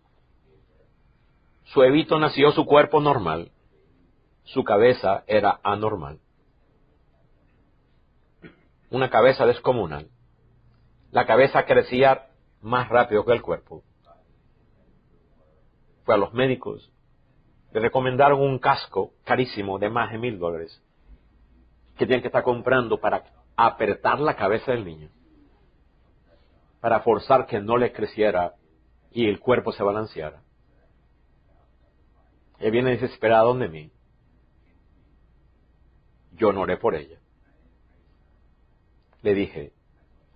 Su bebito nació, su cuerpo normal. Su cabeza era anormal. Una cabeza descomunal. La cabeza crecía más rápido que el cuerpo. Fue a los médicos. Le recomendaron un casco carísimo de más de $1,000 que tienen que estar comprando para apretar la cabeza del niño, para forzar que no le creciera y el cuerpo se balanceara. Ella viene desesperada donde mí. Yo no oré por ella. Le dije,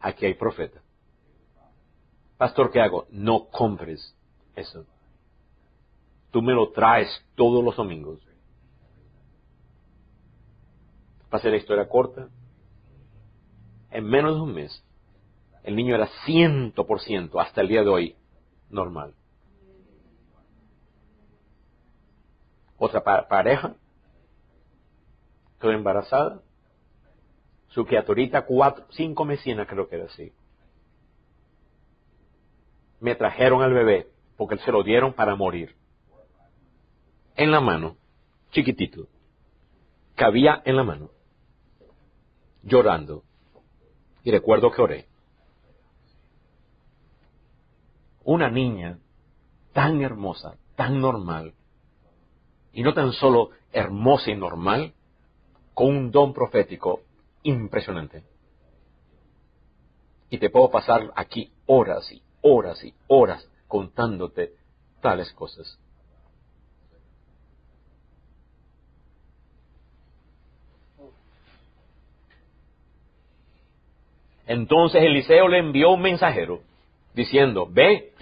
aquí hay profeta. Pastor, ¿qué hago? No compres eso. Tú me lo traes todos los domingos. Para hacer la historia corta, en menos de un mes, el niño era 100% hasta el día de hoy normal. Otra pareja quedó embarazada. Su criaturita, 5 mesinas, creo que era así. Me trajeron al bebé, porque se lo dieron para morir. En la mano, chiquitito. Cabía en la mano. Llorando. Y recuerdo que oré. Una niña tan hermosa, tan normal. Y no tan solo hermosa y normal, con un don profético impresionante. Y te puedo pasar aquí horas y horas y horas contándote tales cosas. Entonces Eliseo le envió un mensajero diciendo, ve,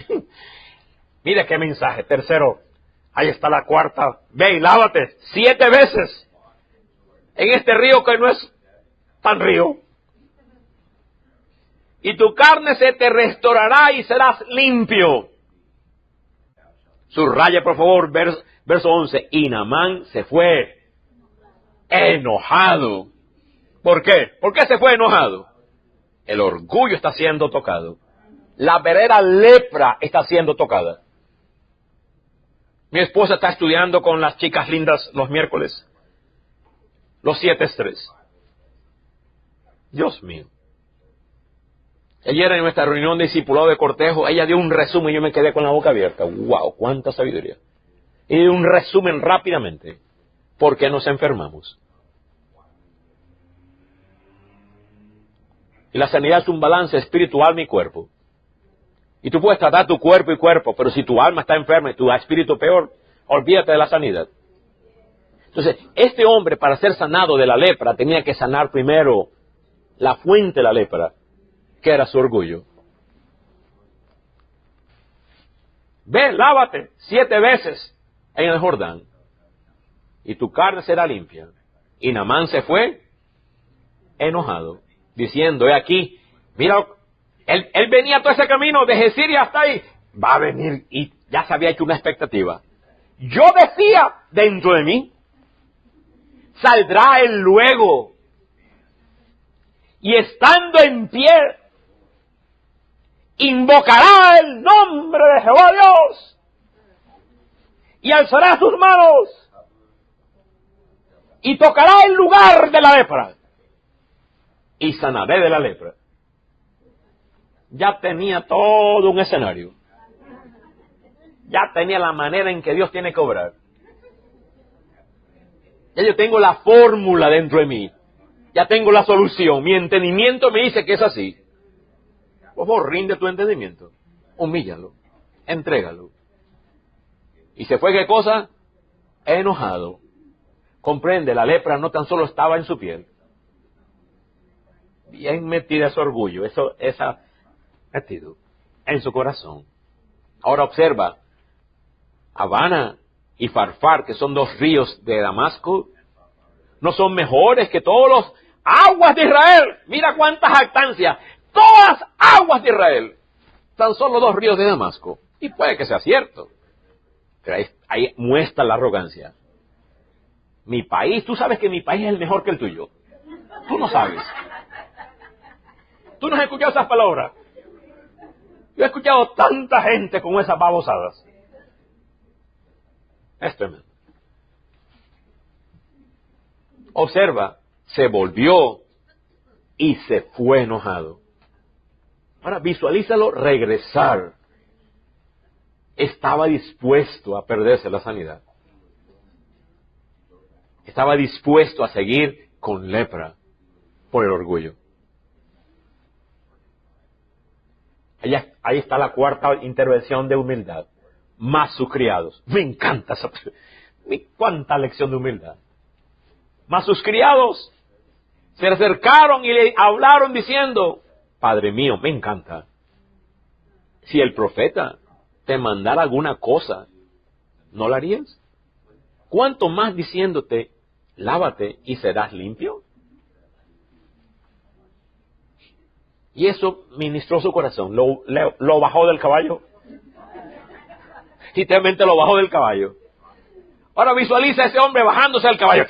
mira qué mensaje. Tercero, ahí está la cuarta, ve y lávate 7 veces en este río que no es tan río. Y tu carne se te restaurará y serás limpio. Subraya, por favor, verso 11. Y Naamán se fue enojado ¿Por qué? ¿Por qué se fue enojado? El orgullo está siendo tocado. La verdadera lepra está siendo tocada. Mi esposa está estudiando con las chicas lindas los miércoles. Los 7 estrés. Dios mío. Ayer en nuestra reunión de discipulado de cortejo, ella dio un resumen y yo me quedé con la boca abierta. ¡Wow! ¡Cuánta sabiduría! Y dio un resumen rápidamente. ¿Por qué nos enfermamos? Y la sanidad es un balance espiritual, mi cuerpo. Y tú puedes tratar tu cuerpo y cuerpo, pero si tu alma está enferma y tu espíritu peor, olvídate de la sanidad. Entonces, este hombre, para ser sanado de la lepra, tenía que sanar primero la fuente de la lepra, que era su orgullo. Ve, lávate 7 veces en el Jordán, y tu carne será limpia. Y Naamán se fue enojado, diciendo, he aquí, mira, él venía todo ese camino desde Siria hasta ahí, va a venir, y ya se había hecho una expectativa. Yo decía dentro de mí, saldrá él luego, y estando en pie, invocará el nombre de Jehová Dios, y alzará sus manos, y tocará el lugar de la lepra, y sanaré de la lepra. Ya tenía todo un escenario. Ya tenía la manera en que Dios tiene que obrar. Ya yo tengo la fórmula dentro de mí. Ya tengo la solución. Mi entendimiento me dice que es así. Por favor, rinde tu entendimiento. Humíllalo. Entrégalo. Y se fue, ¿qué cosa? Enojado. Comprende, la lepra no tan solo estaba en su piel. Bien metida ese orgullo, esa metido en su corazón. Ahora observa, Abana y Farfar, que son 2 ríos de Damasco, no son mejores que todos los aguas de Israel. Mira cuánta jactancia. Todas aguas de Israel. Tan solo 2 ríos de Damasco. Y puede que sea cierto. Pero ahí muestra la arrogancia. Mi país, tú sabes que mi país es el mejor que el tuyo. Tú no sabes. Tú no has escuchado esas palabras. Yo he escuchado tanta gente con esas babosadas. Es tremendo. Observa, se volvió y se fue enojado. Ahora visualízalo regresar. Estaba dispuesto a perderse la sanidad. Estaba dispuesto a seguir con lepra por el orgullo. Ahí está la 4ª intervención de humildad. Más sus criados. Me encanta esa. Cuánta lección de humildad. Mas sus criados se acercaron y le hablaron diciendo, Padre mío, me encanta. Si el profeta te mandara alguna cosa, ¿no la harías? ¿Cuánto más diciéndote, lávate y serás limpio? Y eso ministró su corazón, lo bajó del caballo. Literalmente lo bajó del caballo. Ahora visualiza a ese hombre bajándose del caballo.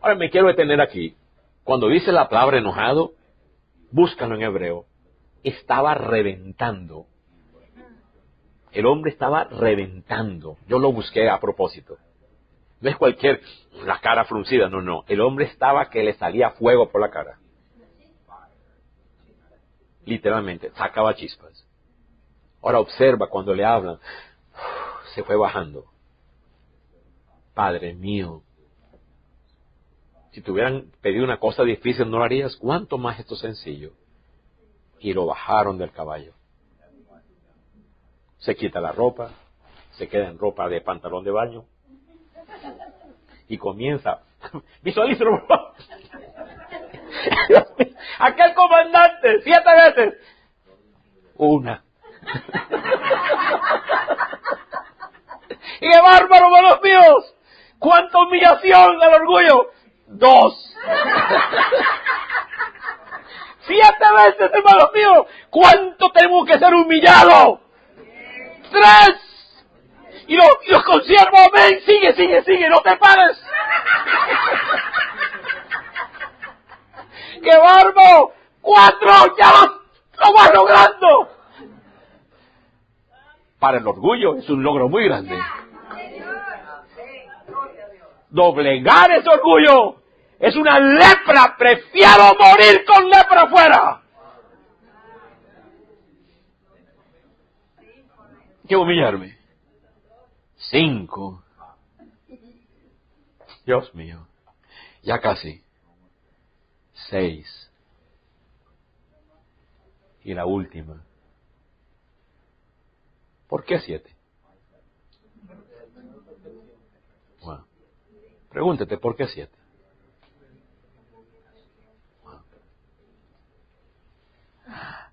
Ahora me quiero detener aquí. Cuando dice la palabra enojado, búscalo en hebreo. Estaba reventando. El hombre estaba reventando. Yo lo busqué a propósito. No es la cara fruncida, no. El hombre estaba que le salía fuego por la cara. Literalmente, sacaba chispas. Ahora observa cuando le hablan. Se fue bajando. Padre mío. Si te hubieran pedido una cosa difícil, ¿no lo harías? ¿Cuánto más esto sencillo? Y lo bajaron del caballo. Se quita la ropa, se queda en ropa de pantalón de baño y comienza. Visualízalo. Aquel comandante, 7 veces. 1. ¡Y qué bárbaro, hermanos míos! ¡Cuánta humillación al orgullo! 2. 7 veces, hermanos míos. ¿Cuánto tenemos que ser humillados? 3. Y los consiervos, ven, sigue, no te pares. ¡Qué barbo! 4, ya lo vas logrando. Para el orgullo es un logro muy grande. Doblegar ese orgullo es una lepra. Prefiero morir con lepra afuera que humillarme. 5. Dios mío. Ya casi. 6. Y la última. ¿Por qué 7? Bueno, pregúntate, ¿por qué 7? Bueno.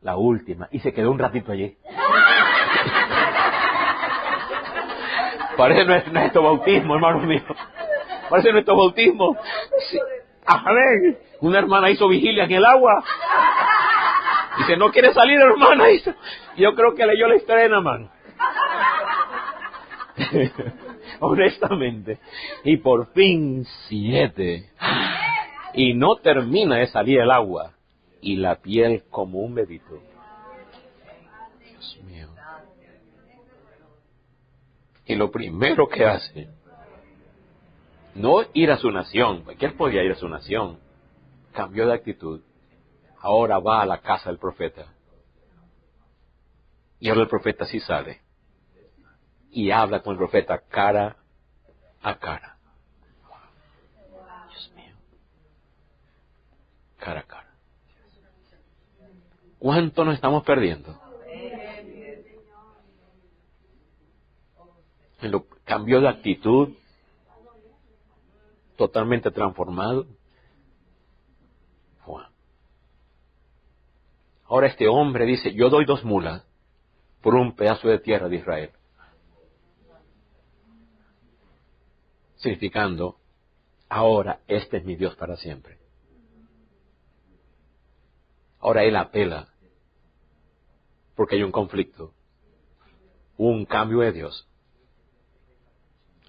La última. Y se quedó un ratito allí. Parece nuestro bautismo, hermano mío. Parece nuestro bautismo. Sí. Amén. Una hermana hizo vigilia en el agua. Dice, no quiere salir, hermana. Yo creo que leyó la historia, hermano. Honestamente. Y por fin 7. Y no termina de salir el agua. Y la piel como un bebito. Dios mío. Y lo primero que hace, no ir a su nación, porque él podía ir a su nación, cambió de actitud. Ahora va a la casa del profeta. Y ahora el profeta sí sale. Y habla con el profeta cara a cara. Dios mío. Cara a cara. ¿Cuánto nos estamos perdiendo? Cambió de actitud, totalmente transformado. Wow. Ahora este hombre dice, yo doy 2 mulas por un pedazo de tierra de Israel. Significando, ahora este es mi Dios para siempre. Ahora él apela, porque hay un conflicto, un cambio de Dios.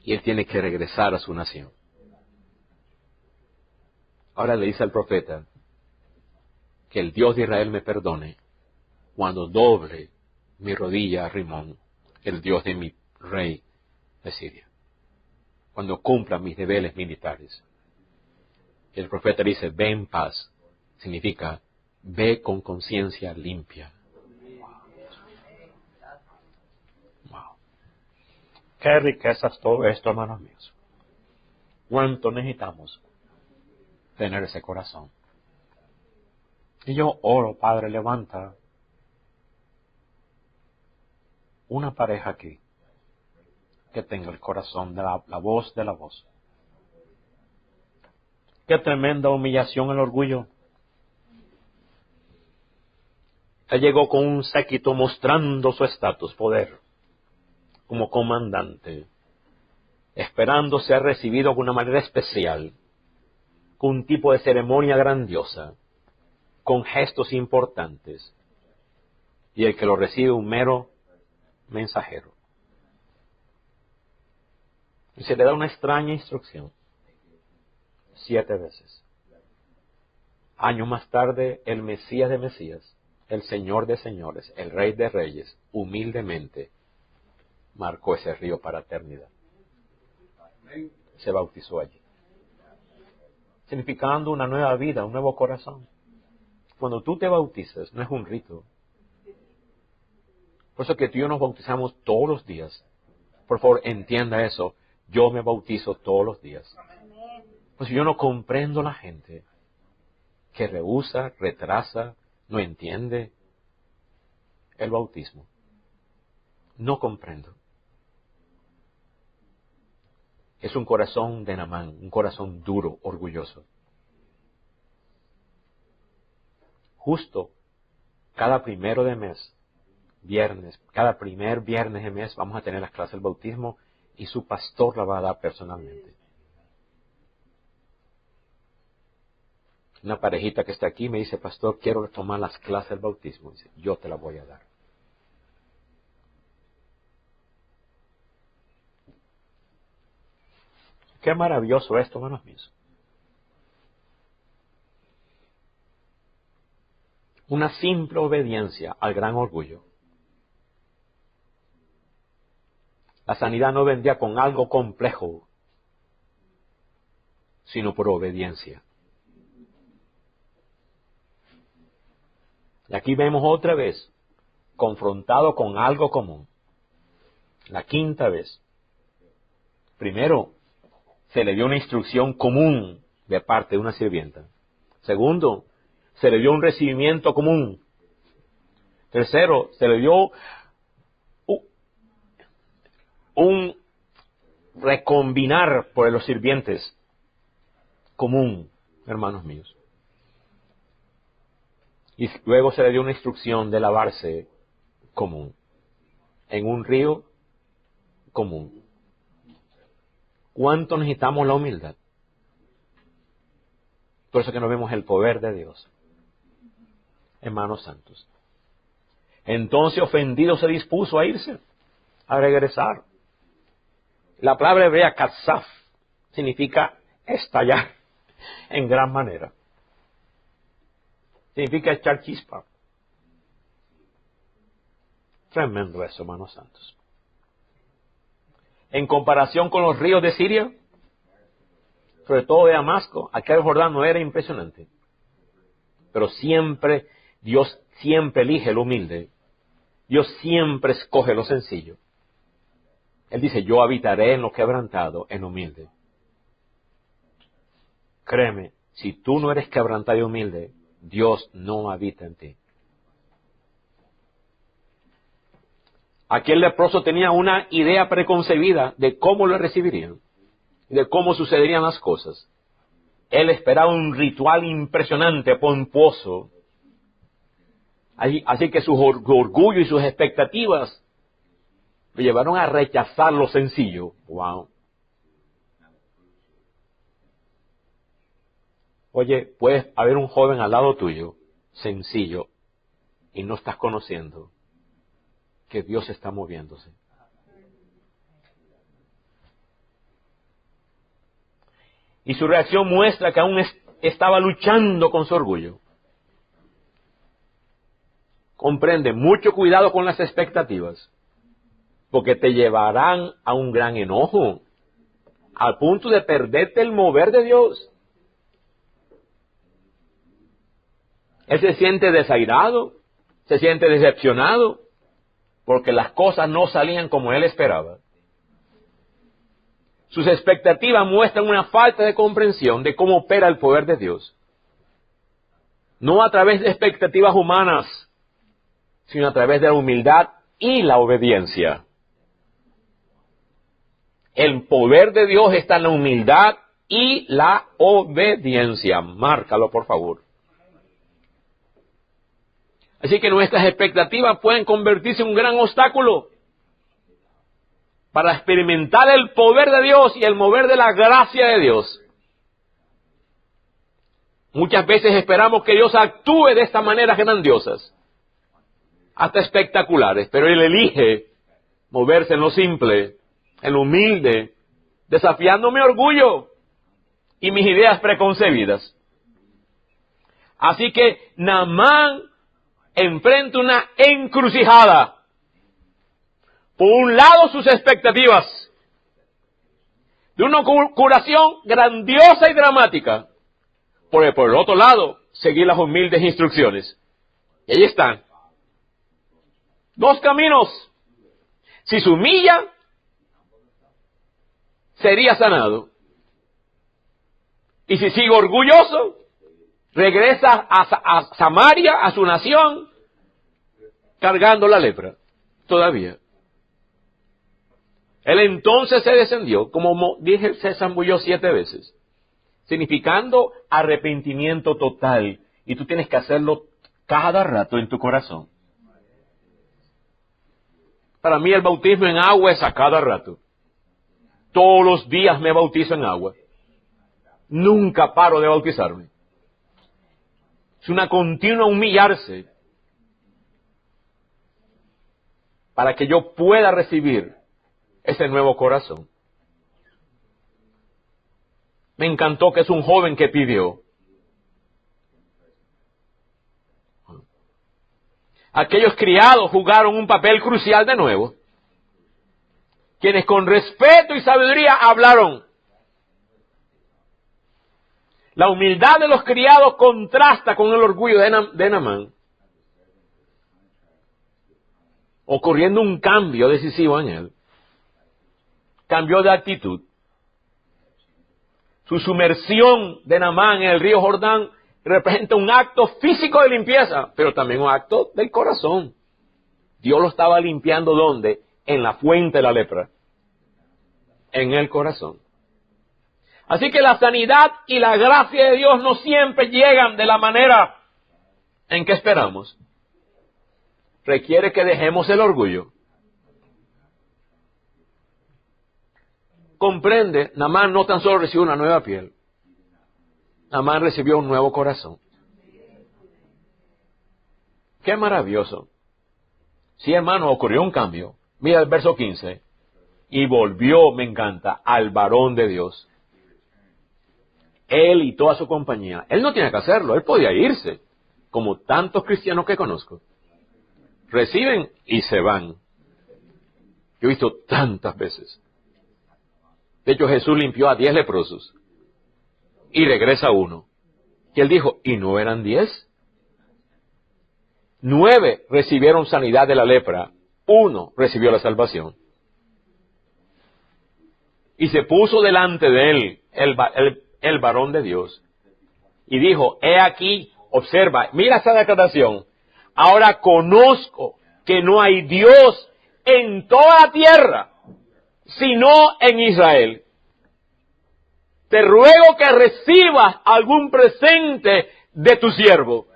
Y él tiene que regresar a su nación. Ahora le dice al profeta que el Dios de Israel me perdone cuando doble mi rodilla a Rimón, el Dios de mi rey de Siria. Cuando cumpla mis deberes militares. Y el profeta dice, ve en paz. Significa, ve con conciencia limpia. Wow. Qué riquezas todo esto, hermanos míos. ¿Cuánto necesitamos tener ese corazón? Y yo oro, Padre, levanta una pareja aquí que tenga el corazón de la voz de la voz. Qué tremenda humillación el orgullo. Él llegó con un séquito mostrando su estatus, poder, como comandante, esperando ser recibido de una manera especial, con un tipo de ceremonia grandiosa, con gestos importantes, y el que lo recibe un mero mensajero. Y se le da una extraña instrucción, 7 veces. Años más tarde, el Mesías de Mesías, el Señor de señores, el Rey de reyes, humildemente marcó ese río para eternidad. Se bautizó allí, significando una nueva vida, un nuevo corazón. Cuando tú te bautizas, no es un rito. Por eso que tú y yo nos bautizamos todos los días. Por favor, entienda eso. Yo me bautizo todos los días. Pues yo no comprendo la gente que rehúsa, retrasa, no entiende el bautismo. No comprendo. Es un corazón de Naamán, un corazón duro, orgulloso. Justo cada primero de mes, viernes, cada primer viernes de mes vamos a tener las clases del bautismo y su pastor la va a dar personalmente. Una parejita que está aquí me dice, pastor, quiero tomar las clases del bautismo. Dice, yo te las voy a dar. Qué maravilloso esto, hermanos míos. Una simple obediencia al gran orgullo. La sanidad no vendría con algo complejo, sino por obediencia. Y aquí vemos otra vez, confrontado con algo común. La quinta vez. Primero, se le dio una instrucción común de parte de una sirvienta. Segundo, se le dio un recibimiento común. Tercero, se le dio un recombinar por los sirvientes común, hermanos míos. Y luego se le dio una instrucción de lavarse común, en un río común. ¿Cuánto necesitamos la humildad? Por eso que no vemos el poder de Dios. Hermanos santos. Entonces, ofendido, se dispuso a irse, a regresar. La palabra hebrea katsaf significa estallar en gran manera. Significa echar chispa. Tremendo eso, hermanos santos. En comparación con los ríos de Siria, sobre todo de Damasco, aquel Jordán no era impresionante. Pero siempre, Dios siempre elige lo humilde. Dios siempre escoge lo sencillo. Él dice, yo habitaré en lo quebrantado, en lo humilde. Créeme, si tú no eres quebrantado y humilde, Dios no habita en ti. Aquel leproso tenía una idea preconcebida de cómo lo recibirían, de cómo sucederían las cosas. Él esperaba un ritual impresionante, pomposo. Así que su orgullo y sus expectativas lo llevaron a rechazar lo sencillo. Wow. Oye, puede haber un joven al lado tuyo, sencillo, y no estás conociendo que Dios está moviéndose. Y su reacción muestra que aún estaba luchando con su orgullo. Comprende, mucho cuidado con las expectativas, porque te llevarán a un gran enojo, al punto de perderte el mover de Dios. Él se siente desairado, se siente decepcionado, porque las cosas no salían como él esperaba. Sus expectativas muestran una falta de comprensión de cómo opera el poder de Dios. No a través de expectativas humanas, sino a través de la humildad y la obediencia. El poder de Dios está en la humildad y la obediencia. Márcalo, por favor. Así que nuestras expectativas pueden convertirse en un gran obstáculo para experimentar el poder de Dios y el mover de la gracia de Dios. Muchas veces esperamos que Dios actúe de esta manera grandiosas, hasta espectaculares, pero Él elige moverse en lo simple, en lo humilde, desafiando mi orgullo y mis ideas preconcebidas. Así que Naamán enfrenta una encrucijada. Por un lado, sus expectativas de una curación grandiosa y dramática. Por el otro lado, seguir las humildes instrucciones. Y ahí están. Dos caminos. Si se humilla, sería sanado. Y si sigue orgulloso, regresa a Samaria, a su nación, cargando la lepra. Todavía. Él entonces se descendió, como dije, se zambulló 7 veces, significando arrepentimiento total. Y tú tienes que hacerlo cada rato en tu corazón. Para mí el bautismo en agua es a cada rato. Todos los días me bautizo en agua. Nunca paro de bautizarme. Es una continua humillarse para que yo pueda recibir ese nuevo corazón. Me encantó que es un joven que pidió. Aquellos criados jugaron un papel crucial de nuevo, quienes con respeto y sabiduría hablaron. La humildad de los criados contrasta con el orgullo de Naamán, ocurriendo un cambio decisivo en él. Cambió de actitud. Su sumersión de Naamán en el río Jordán representa un acto físico de limpieza, pero también un acto del corazón. Dios lo estaba limpiando, ¿dónde? En la fuente de la lepra, en el corazón. Así que la sanidad y la gracia de Dios no siempre llegan de la manera en que esperamos. Requiere que dejemos el orgullo. Comprende, Naamán no tan solo recibió una nueva piel, Naamán recibió un nuevo corazón. ¡Qué maravilloso! Sí, hermano, ocurrió un cambio. Mira el verso 15. Y volvió, me encanta, al varón de Dios. Él y toda su compañía. Él no tiene que hacerlo, él podía irse, como tantos cristianos que conozco. Reciben y se van. Yo he visto tantas veces. De hecho, Jesús limpió a 10 leprosos. Y regresa uno. Y él dijo, ¿y no eran 10? 9 recibieron sanidad de la lepra. 1 recibió la salvación. Y se puso delante de él el varón de Dios. Y dijo, he aquí, observa, mira esa declaración. Ahora conozco que no hay Dios en toda la tierra, sino en Israel. Te ruego que recibas algún presente de tu siervo.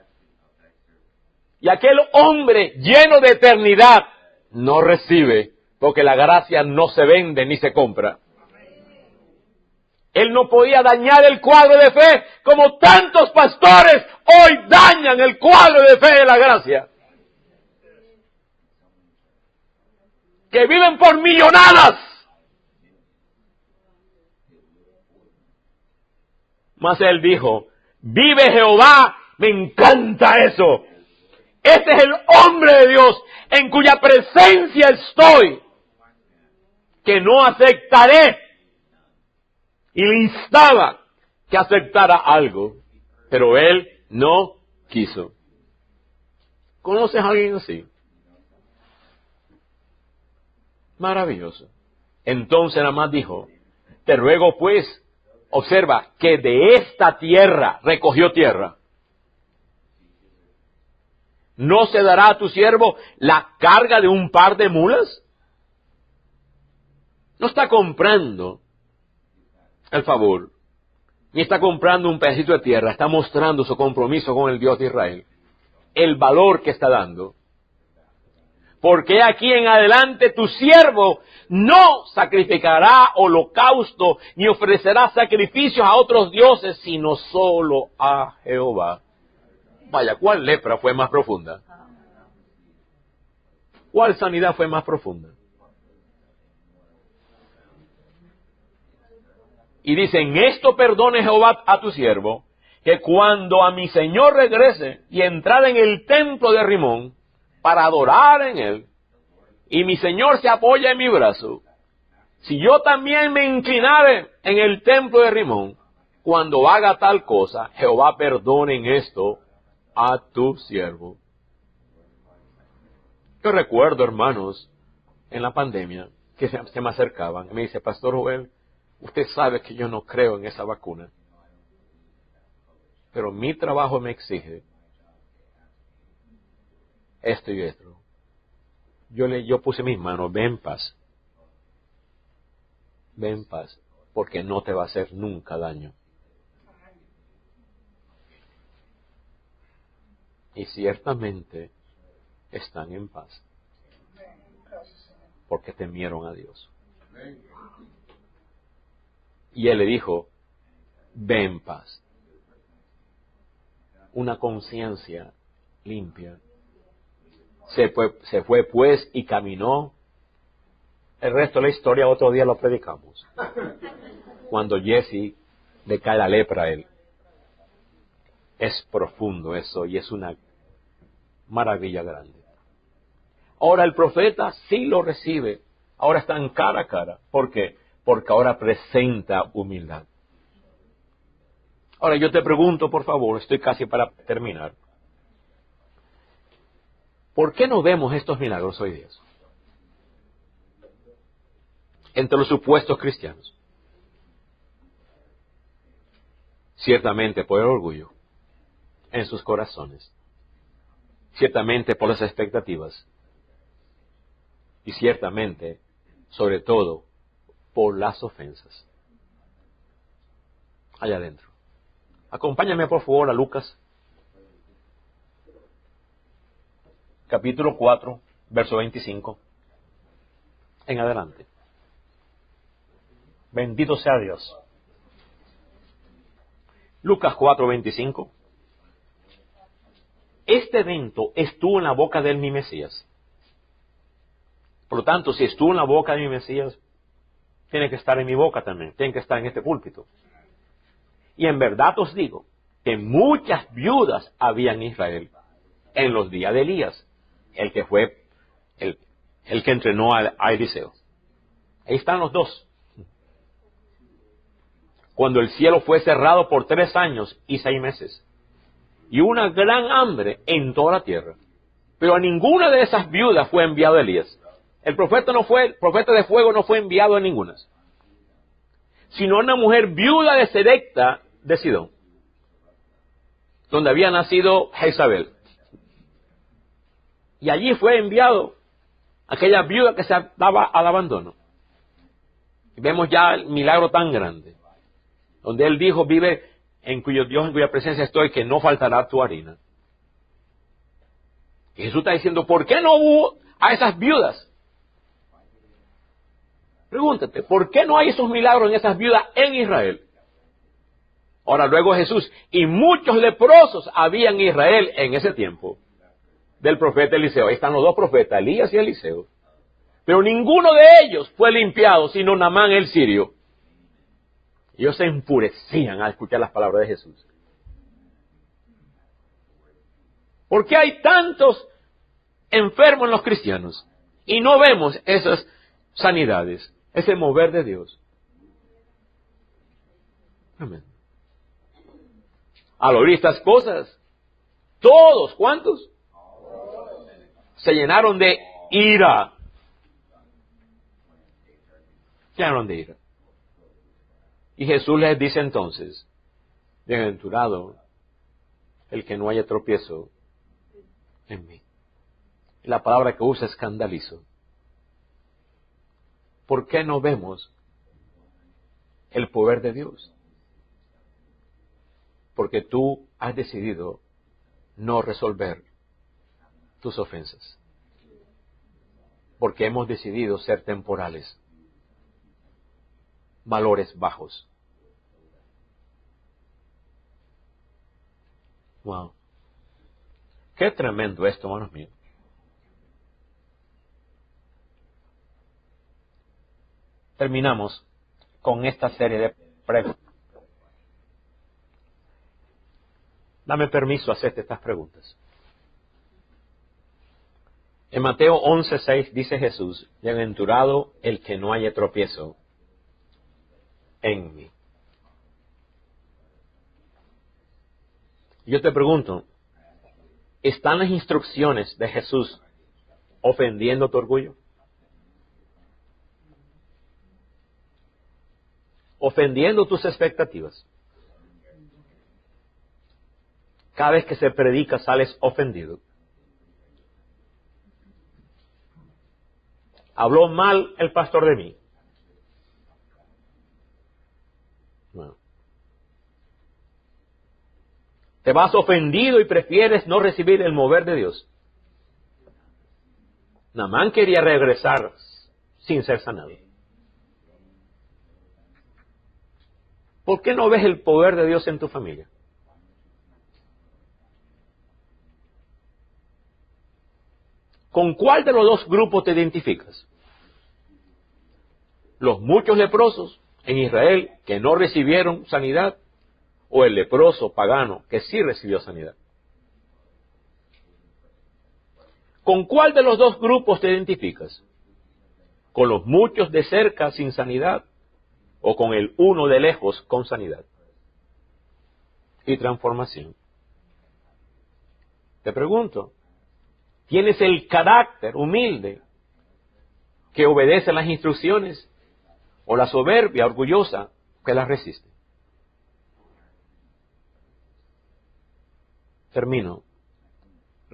Y aquel hombre lleno de eternidad no recibe, porque la gracia no se vende ni se compra. Él no podía dañar el cuadro de fe como tantos pastores hoy dañan el cuadro de fe de la gracia. Que viven por millonadas. Mas él dijo, vive Jehová, me encanta eso. Este es el hombre de Dios en cuya presencia estoy, que no aceptaré. Y le instaba que aceptara algo, pero él no quiso. ¿Conoces a alguien así? Maravilloso. Entonces nada más dijo, te ruego pues, observa, que de esta tierra, recogió tierra, ¿no se dará a tu siervo la carga de un par de mulas? No está comprando el favor, ni está comprando un pedacito de tierra, está mostrando su compromiso con el Dios de Israel, el valor que está dando. Porque aquí en adelante tu siervo no sacrificará holocausto, ni ofrecerá sacrificios a otros dioses, sino solo a Jehová. Vaya, ¿cuál lepra fue más profunda? ¿Cuál sanidad fue más profunda? Y dice, en esto perdone Jehová a tu siervo, que cuando a mi Señor regrese y entrar en el templo de Rimón, para adorar en él, y mi Señor se apoya en mi brazo, si yo también me inclinare en el templo de Rimón, cuando haga tal cosa, Jehová perdone en esto a tu siervo. Yo recuerdo, hermanos, en la pandemia, que se me acercaban, y me dice, Pastor Joel, usted sabe que yo no creo en esa vacuna, pero mi trabajo me exige esto y esto. Yo puse mis manos, ve en paz, porque no te va a hacer nunca daño. Y ciertamente están en paz, porque temieron a Dios. Y él le dijo, ve en paz. Una conciencia limpia. Se fue pues y caminó. El resto de la historia otro día lo predicamos. Cuando Jesse le cae la lepra a él. Es profundo eso y es una maravilla grande. Ahora el profeta sí lo recibe. Ahora están cara a cara. ¿Por qué? Porque ahora presenta humildad. Ahora yo te pregunto, por favor, estoy casi para terminar. ¿Por qué no vemos estos milagros hoy día? Entre los supuestos cristianos. Ciertamente por el orgullo en sus corazones. Ciertamente por las expectativas. Y ciertamente, sobre todo, por las ofensas. Allá adentro. Acompáñame por favor a Lucas, capítulo 4, verso 25, en adelante. Bendito sea Dios. Lucas 4, 25. Este evento estuvo en la boca de mi Mesías. Por lo tanto, si estuvo en la boca de mi Mesías, tiene que estar en mi boca también, tiene que estar en este púlpito. Y en verdad os digo que muchas viudas había en Israel en los días de Elías, el que fue el que entrenó a Eliseo. Ahí están los dos. Cuando el cielo fue cerrado por 3 años y 6 meses, y una gran hambre en toda la tierra. Pero a ninguna de esas viudas fue enviado Elías. El profeta de fuego no fue enviado a ninguna, sino a una mujer viuda de Serepta de Sidón, donde había nacido Jezabel. Y allí fue enviado aquella viuda que se daba al abandono. Y vemos ya el milagro tan grande, donde él dijo: vive en cuyo Dios, en cuya presencia estoy, que no faltará tu harina. Y Jesús está diciendo: ¿por qué no hubo a esas viudas? Pregúntate, ¿por qué no hay esos milagros en esas viudas en Israel? Ahora luego Jesús: y muchos leprosos había en Israel en ese tiempo del profeta Eliseo. Ahí están los dos profetas, Elías y Eliseo. Pero ninguno de ellos fue limpiado, sino Naamán el sirio. Ellos se enfurecían al escuchar las palabras de Jesús. ¿Por qué hay tantos enfermos en los cristianos y no vemos esas sanidades, ese mover de Dios? Amén. Al oír estas cosas, todos, ¿cuántos? Se llenaron de ira. Se llenaron de ira. Y Jesús les dice entonces: bienaventurado el que no haya tropiezo en mí. Y la palabra que usa es escandalizo. ¿Por qué no vemos el poder de Dios? Porque tú has decidido no resolver tus ofensas. Porque hemos decidido ser temporales. Valores bajos. Wow. Qué tremendo esto, hermanos míos. Terminamos con esta serie de preguntas. Dame permiso hacerte estas preguntas. En Mateo 11:6 dice Jesús: bienaventurado el que no haya tropiezo en mí. Yo te pregunto, ¿están las instrucciones de Jesús ofendiendo tu orgullo? ¿Ofendiendo tus expectativas? Cada vez que se predica sales ofendido. ¿Habló mal el pastor de mí? No. ¿Te vas ofendido y prefieres no recibir el mover de Dios? Naamán quería regresar sin ser sanado. ¿Por qué no ves el poder de Dios en tu familia? ¿Con cuál de los dos grupos te identificas? ¿Los muchos leprosos en Israel que no recibieron sanidad? ¿O el leproso pagano que sí recibió sanidad? ¿Con cuál de los dos grupos te identificas? ¿Con los muchos de cerca sin sanidad o con el uno de lejos con sanidad y transformación? Te pregunto, ¿tienes el carácter humilde que obedece las instrucciones o la soberbia orgullosa que las resiste? Termino.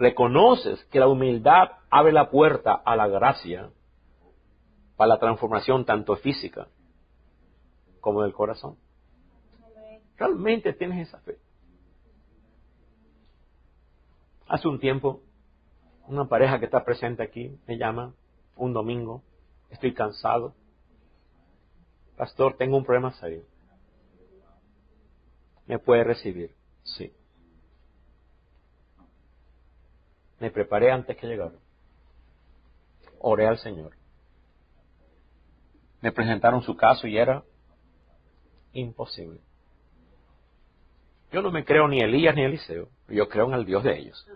¿Reconoces que la humildad abre la puerta a la gracia para la transformación tanto física como del corazón? ¿Realmente tienes esa fe? Hace un tiempo, una pareja que está presente aquí me llama un domingo. Estoy cansado. Pastor, tengo un problema serio. ¿Me puede recibir? Sí. Me preparé antes que llegara. Oré al Señor. Me presentaron su caso y era imposible. Yo no me creo ni Elías ni Eliseo. Yo creo en el Dios de ellos.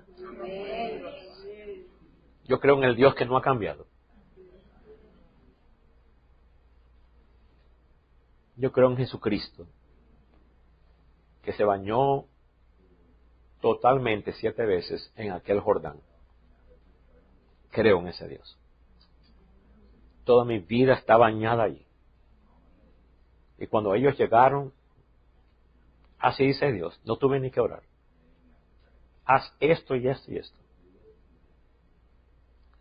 Yo creo en el Dios que no ha cambiado. Yo creo en Jesucristo, que se bañó totalmente 7 veces en aquel Jordán. Creo en ese Dios. Toda mi vida está bañada allí. Y cuando ellos llegaron, así dice Dios, no tuve ni que orar. Haz esto y esto y esto.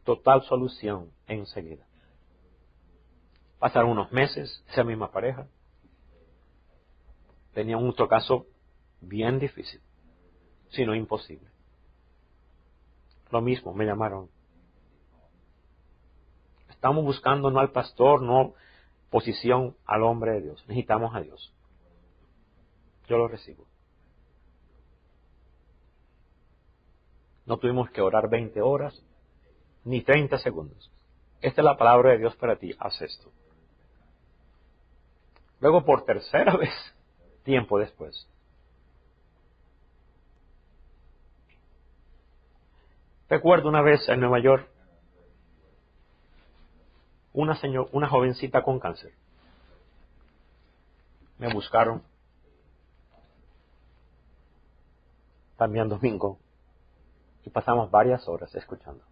Total solución enseguida. Pasaron unos meses, esa misma pareja tenía un otro caso bien difícil, si no imposible. Lo mismo, me llamaron. Estamos buscando no al pastor, no posición al hombre de Dios. Necesitamos a Dios. Yo lo recibo. No tuvimos que orar 20 horas, ni 30 segundos. Esta es la palabra de Dios para ti. Haz esto. Luego, por tercera vez, tiempo después, recuerdo una vez en Nueva York, una jovencita con cáncer. Me buscaron, también domingo, y pasamos varias horas escuchando.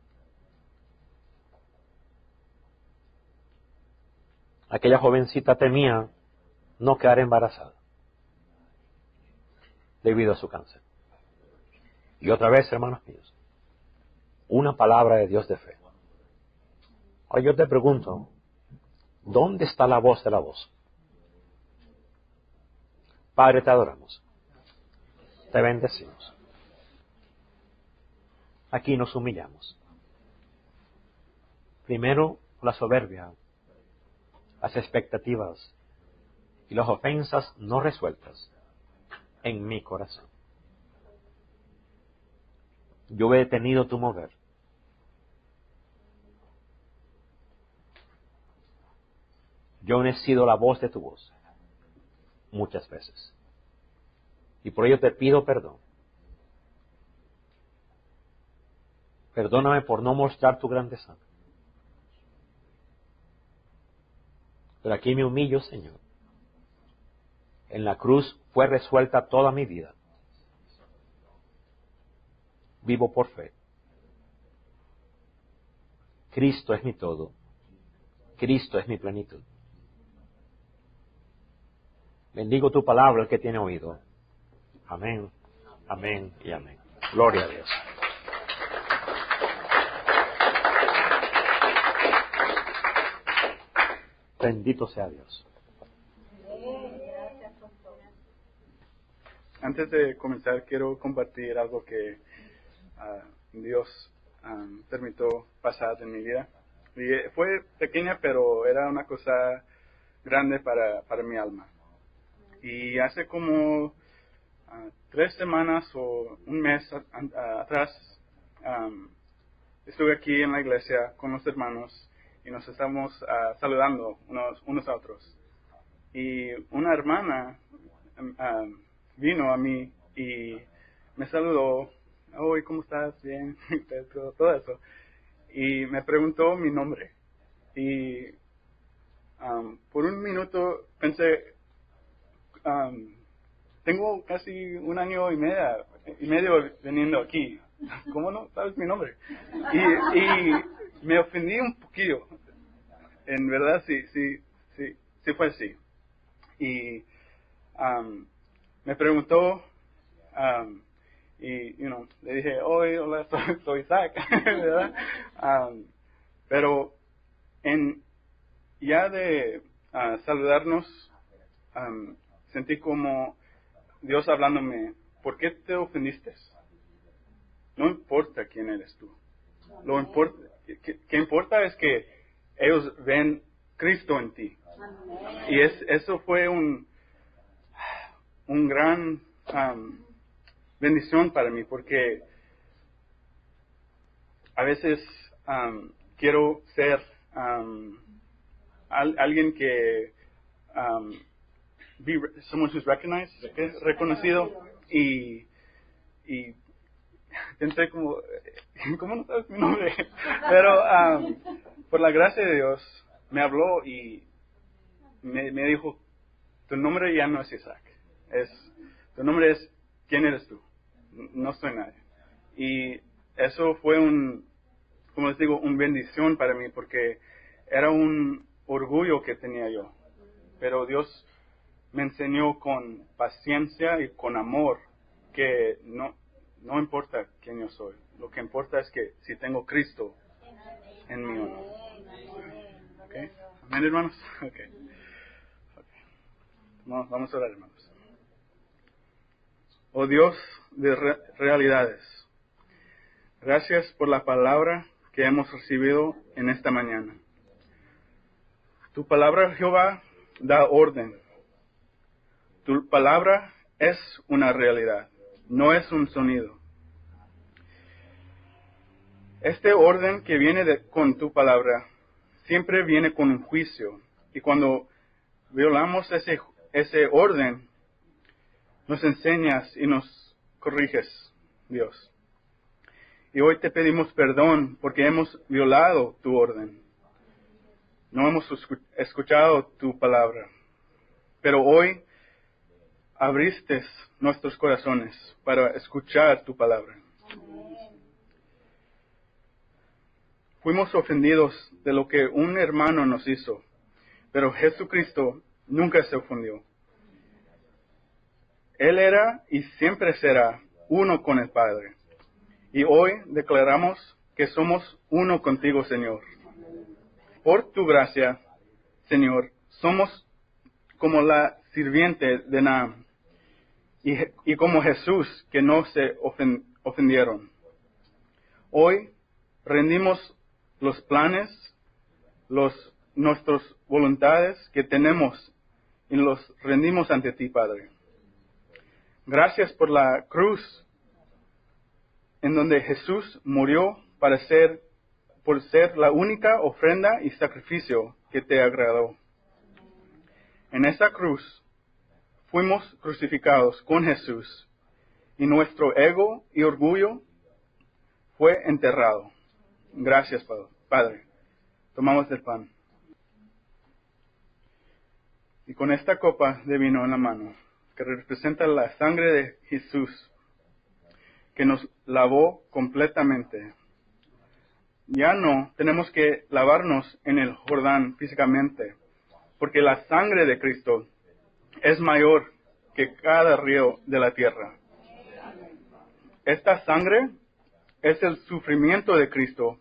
Aquella jovencita temía no quedar embarazada debido a su cáncer. Y otra vez, hermanos míos, una palabra de Dios de fe. Ahora yo te pregunto, ¿dónde está la voz de la voz? Padre, te adoramos. Te bendecimos. Aquí nos humillamos. Primero, la soberbia, las expectativas y las ofensas no resueltas en mi corazón. Yo he detenido tu mover. Yo he sido la voz de tu voz muchas veces. Y por ello te pido perdón. Perdóname por no mostrar tu grandeza. Pero aquí me humillo, Señor. En la cruz fue resuelta toda mi vida. Vivo por fe. Cristo es mi todo. Cristo es mi plenitud. Bendigo tu palabra, el que tiene oído. Amén, amén y amén. Gloria a Dios. Bendito sea Dios. Antes de comenzar, quiero compartir algo que Dios permitió pasar en mi vida. Y fue pequeña, pero era una cosa grande para mi alma. Y hace como 3 semanas o un mes atrás, estuve aquí en la iglesia con los hermanos y nos estamos saludando unos a otros. Y una hermana vino a mí y me saludó. Hoy, ¿cómo estás? Bien, todo eso. y me preguntó mi nombre. Y por un minuto pensé, tengo casi 1 año y medio viniendo aquí. ¿Cómo no sabes mi nombre? Y me ofendí un poquillo. En verdad, sí fue así. Y me preguntó, y le dije, hola, soy Isaac, ¿verdad? Pero ya de saludarnos, sentí como Dios hablándome, ¿por qué te ofendiste? No importa quién eres tú. Que importa es que ellos ven Cristo en ti. Y eso fue un gran bendición para mí, porque a veces quiero ser alguien que someone who's recognized, que es reconocido, y pensé como, ¿cómo no sabes mi nombre? Pero por la gracia de Dios me habló y me dijo, tu nombre ya no es Isaac, tu nombre es ¿quién eres tú? No soy nadie. Y eso fue como les digo, una bendición para mí, porque era un orgullo que tenía yo. Pero Dios me enseñó con paciencia y con amor que no importa quién yo soy. Lo que importa es que si tengo Cristo en mí o no. ¿Okay? ¿Amén, hermanos? Okay. Vamos a orar, hermanos. Oh Dios de realidades, gracias por la palabra que hemos recibido en esta mañana. Tu palabra, Jehová, da orden. Tu palabra es una realidad, no es un sonido. Este orden que viene con tu palabra siempre viene con un juicio. Y cuando violamos ese orden, nos enseñas y nos corriges, Dios. Y hoy te pedimos perdón porque hemos violado tu orden. No hemos escuchado tu palabra. Pero hoy abriste nuestros corazones para escuchar tu palabra. Fuimos ofendidos de lo que un hermano nos hizo, pero Jesucristo nunca se ofendió. Él era y siempre será uno con el Padre. Y hoy declaramos que somos uno contigo, Señor. Por tu gracia, Señor, somos como la sirviente de Naam y como Jesús, que no se ofendieron. Hoy rendimos los planes, nuestras voluntades que tenemos y los rendimos ante ti, Padre. Gracias por la cruz en donde Jesús murió por ser la única ofrenda y sacrificio que te agradó. En esa cruz fuimos crucificados con Jesús y nuestro ego y orgullo fue enterrado. Gracias, Padre. Tomamos el pan. Y con esta copa de vino en la mano, que representa la sangre de Jesús, que nos lavó completamente. Ya no tenemos que lavarnos en el Jordán físicamente, porque la sangre de Cristo es mayor que cada río de la tierra. Esta sangre es el sufrimiento de Cristo,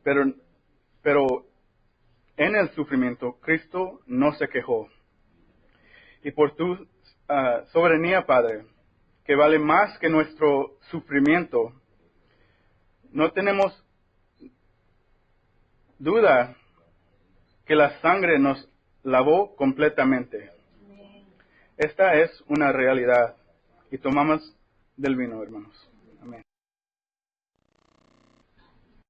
pero en el sufrimiento Cristo no se quejó. Y por tu soberanía, Padre, que vale más que nuestro sufrimiento, no tenemos duda que la sangre nos lavó completamente. Esta es una realidad. Y tomamos del vino, hermanos.